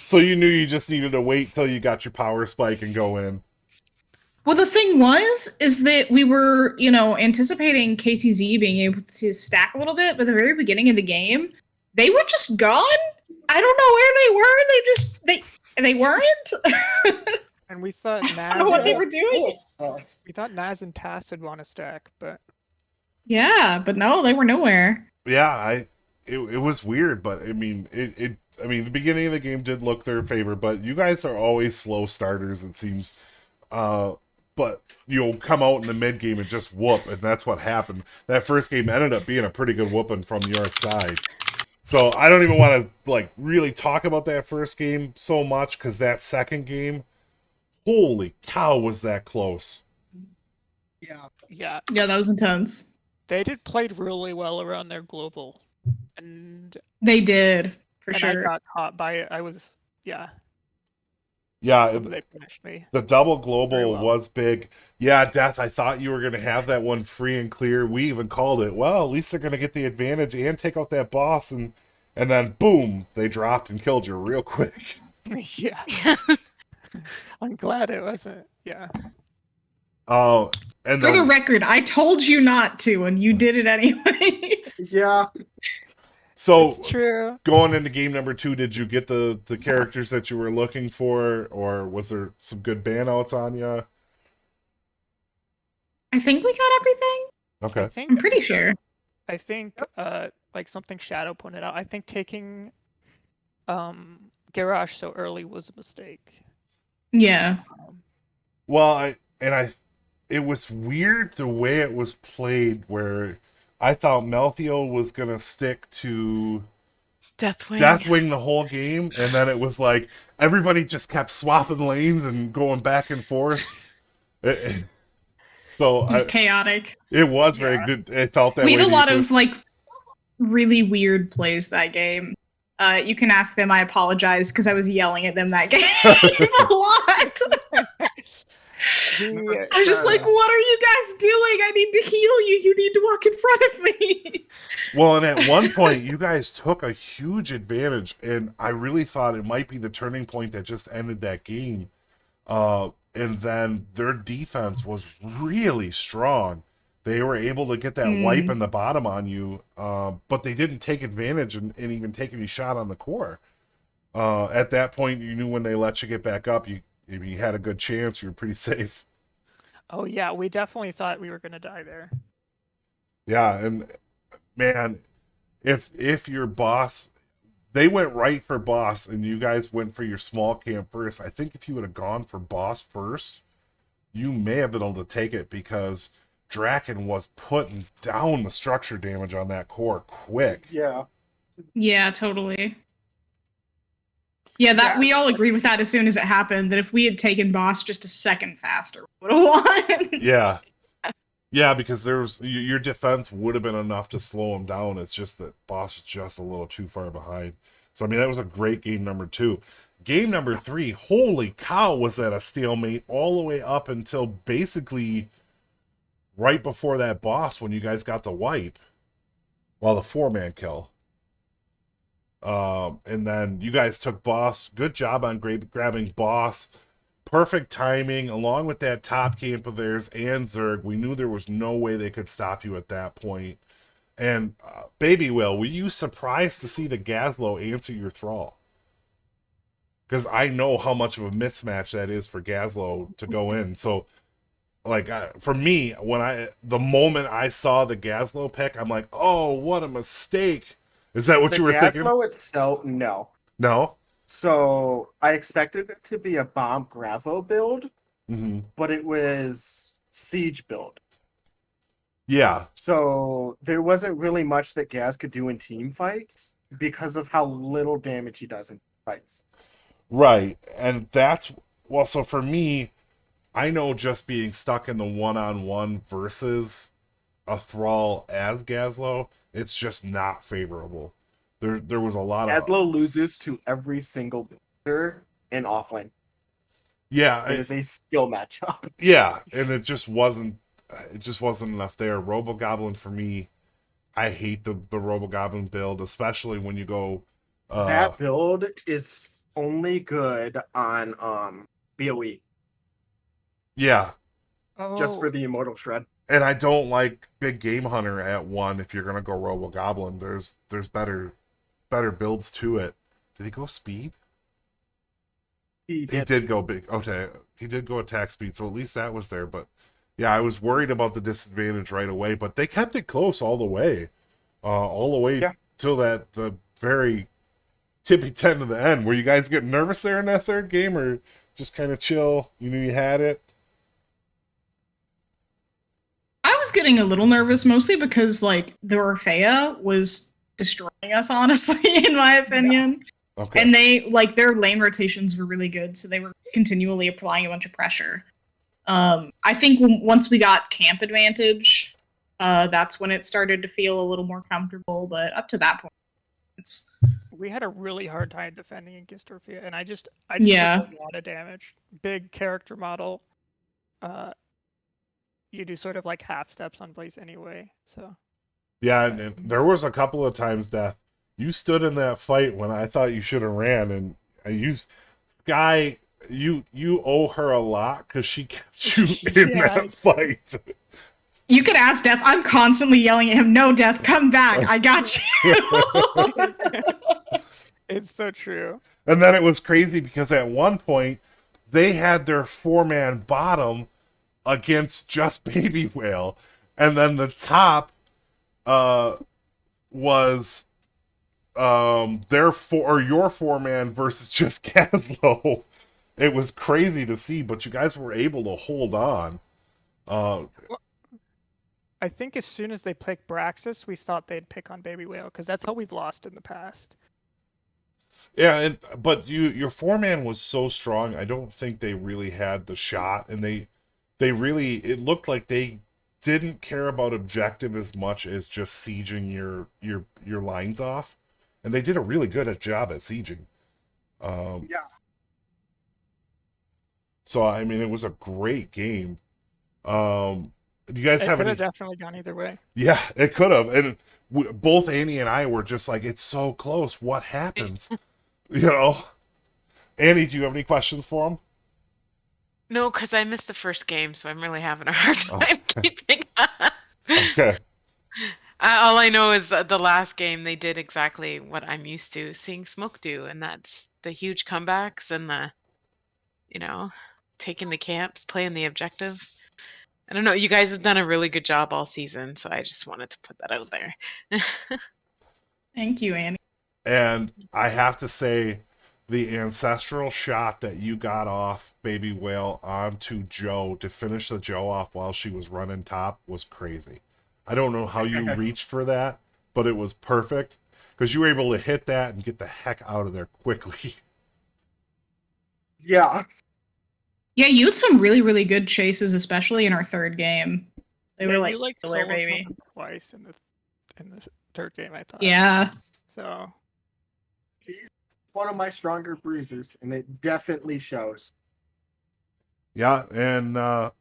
So you knew you just needed to wait till you got your power spike and go in. Well, the thing is that we were, anticipating KTZ being able to stack a little bit, but at the very beginning of the game, they were just gone. I don't know where they were. They weren't. And we thought I don't know what they were doing. we thought Naz and Tass would want to stack, but Yeah, but no, they were nowhere. Yeah, it was weird, but I mean the beginning of the game did look their favor, but you guys are always slow starters, it seems. But you'll come out in the mid game and just whoop, and that's what happened. That first game ended up being a pretty good whooping from your side. So I don't even want to really talk about that first game so much, because that second game, holy cow, was that close. Yeah. yeah, Yeah, that was intense. they played really well around their global, and They did, for and sure. I got caught by it. I was Yeah, they punished me. the double global Very well. was big. Yeah, Death, I thought you were going to have that one free and clear. We even called it. Well, at least they're going to get the advantage and take out that boss, and then boom, they dropped and killed you real quick. Yeah, I'm glad it wasn't. Yeah, Oh, and For the then, record, I told you not to, and you did it anyway. Yeah. so it's true. going into game number 2, did you get the characters that you were looking for, or was there some good ban outs on you? I think we got everything. Okay. I think I'm pretty sure. I think like something Shadow pointed out. I think taking Garage so early was a mistake. Yeah. Well, it was weird the way it was played, where I thought Melthiel was gonna stick to Deathwing. Deathwing the whole game, and then it was like everybody just kept swapping lanes and going back and forth. So It was chaotic. it was very good. It felt that We way. had a to lot you of too? like really weird plays that game. You can ask them. I apologize because I was yelling at them that game a lot. I was just like, "What are you guys doing? I need to heal you. You need to walk in front of me." Well, and at one point, you guys took a huge advantage, and I really thought it might be the turning point that just ended that game. And then their defense was really strong. They were able to get that wipe in the bottom on you, but they didn't take advantage and even take any shot on the core. At that point, you knew when they let you get back up, if you had a good chance, you were pretty safe. Oh yeah, we definitely thought we were gonna die there. Yeah, and man, if your boss, they went right for boss, and you guys went for your small camp first. I think if you would have gone for boss first, you may have been able to take it because Draken was putting down the structure damage on that core quick. Yeah. Yeah, totally. Yeah, that we all agreed with that as soon as it happened. That if we had taken boss just a second faster, we would have won. Yeah. Yeah, because your defense would have been enough to slow him down. It's just that boss was just a little too far behind. So I mean, that was a great game number 2. Game number 3, holy cow, was that a stalemate all the way up until basically right before that boss when you guys got the wipe. Well, the 4-man kill. And then you guys took boss. Good job on grabbing boss. Perfect timing, along with that top camp of theirs and Zerg. We knew there was no way they could stop you at that point. And Baby Will, were you surprised to see the Gazlo answer your thrall? Because I know how much of a mismatch that is for Gazlo to go in. So, like, for me, the moment I saw the Gazlo pick, I'm like, oh, what a mistake. Is that what you were thinking? The Gazlo itself, no. No? So I expected it to be a bomb Gravo build, but it was siege build. Yeah. So there wasn't really much that Gaz could do in team fights because of how little damage he does in fights. Right. And so for me, I know just being stuck in the one-on-one versus a thrall as Gazlo, it's just not favorable. There was a lot of Gazlo loses to every single builder in offlane. Yeah, it is a skill matchup. Yeah, and it just wasn't enough there. Robo Goblin for me, I hate the Robo Goblin build, especially when you go that build is only good on BOE. Yeah. Just for the Immortal Shred. And I don't like Big Game Hunter at 1 if you're gonna go Robo Goblin. There's better builds to it. Did he go speed? He did go big. Okay, he did go attack speed, so at least that was there. But yeah, I was worried about the disadvantage right away. But they kept it close all the way till the very tippy end of the end. Were you guys getting nervous there in that third game, or just kind of chill? You knew you had it. I was getting a little nervous, mostly because like the Orphea was destroying us, honestly, in my opinion. Yeah. Okay. And they their lane rotations were really good, so they were continually applying a bunch of pressure. I think once we got camp advantage, that's when it started to feel a little more comfortable. But up to that point, we had a really hard time defending against Orphea, and I just took a lot of damage. Big character model. You do sort of like half steps on Blaze anyway, so. Yeah, and there was a couple of times that you stood in that fight when I thought you should have ran, and Sky, you owe her a lot because she kept you in that fight. You could ask Death. I'm constantly yelling at him, "No, Death, come back! I got you." It's so true. And then it was crazy because at one point they had their 4-man bottom against just Baby Whale, and then the top was your 4-man versus just Gazlo. It was crazy to see, but you guys were able to hold on. I think as soon as they picked Braxis, we thought they'd pick on Baby Whale because that's how we've lost in the past. Yeah, but your 4-man was so strong. I don't think they really had the shot, and they really it looked like they didn't care about objective as much as just sieging your lines off, and they did a really good job at sieging. Yeah. So I mean, it was a great game. Do you guys It have could any? have definitely gone either way. Yeah, it could have, and both Annie and I were just like, "It's so close. What happens?" You know. Annie, do you have any questions for him? No, because I missed the first game, so I'm really having a hard Oh. time keeping up. Okay. All I know is that the last game they did exactly what I'm used to seeing Smoke do, and that's the huge comebacks and the, you know, taking the camps, playing the objective. I don't know. You guys have done a really good job all season, so I just wanted to put that out there. Thank you, Annie. And I have to say, the ancestral shot that you got off Baby Whale onto Joe to finish the Joe off while she was running top was crazy. I don't know how you reached for that, but it was perfect because you were able to hit that and get the heck out of there quickly. Yeah. Yeah, you had some really, really good chases, especially in our third game. They were you like killer, solo baby. twice in the third game, I thought. Yeah. So He's one of my stronger bruisers, and it definitely shows. Yeah, and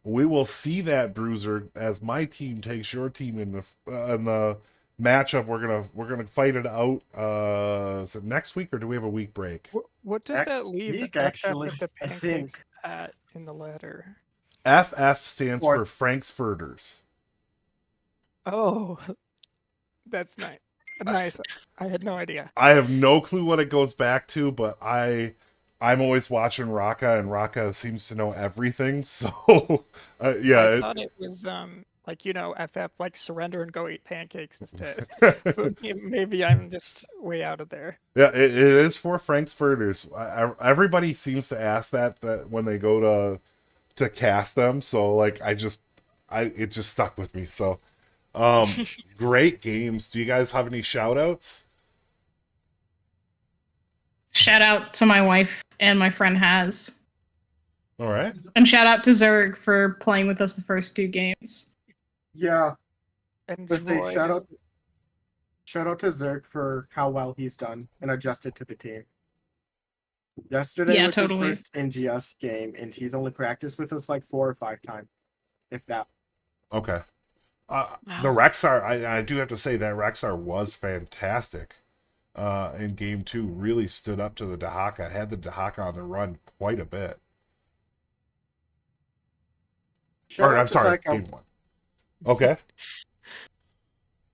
we will see that, Bruiser, as my team takes your team in the matchup. We're gonna fight it out. Is it next week or do we have a week break? what does that Next leave week, FF actually, with the I pancakes think. at in the letter? FF stands for Fourth. Frankfurters. Oh, that's nice. Nice. I had no idea. I have no clue what it goes back to, but I'm always watching Raka, and Raka seems to know everything. So yeah, I thought it was like FF like surrender and go eat pancakes instead. But maybe I'm just way out of there. yeah, it is for Frankfurters. Everybody seems to ask that when they go to cast them. So like it just stuck with me. So great games. Do you guys have any shout outs? Shout out to my wife and my friend Haz. All right. And shout out to Zerg for playing with us the first 2 games. Yeah. And Let's say Roy shout is- out to Zerk for how well he's done and adjusted to the team. Yesterday was totally. his first NGS game, and he's only practiced with us like 4 or 5 times, if that. Okay. Wow. The Rexar, I do have to say that Rexar was fantastic in game 2. Really stood up to the Dahaka. Had the Dahaka on the run quite a bit. Shout Or, out I'm to sorry, Psycho. game 1. Okay.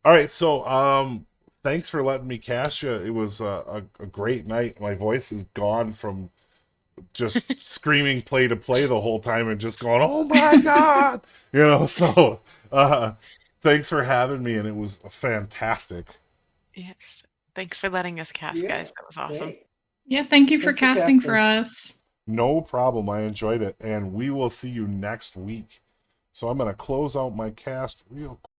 All right, so thanks for letting me cast you. It was a great night. My voice is gone from just screaming play to play the whole time and just going, oh my god, so thanks for having me, and it was fantastic. Yes. Thanks for letting us cast, Yeah. guys. That was awesome. Yeah, thank you for Thanks for casting for casting. us. No problem. I enjoyed it, and we will see you next week. So I'm going to close out my cast real quick.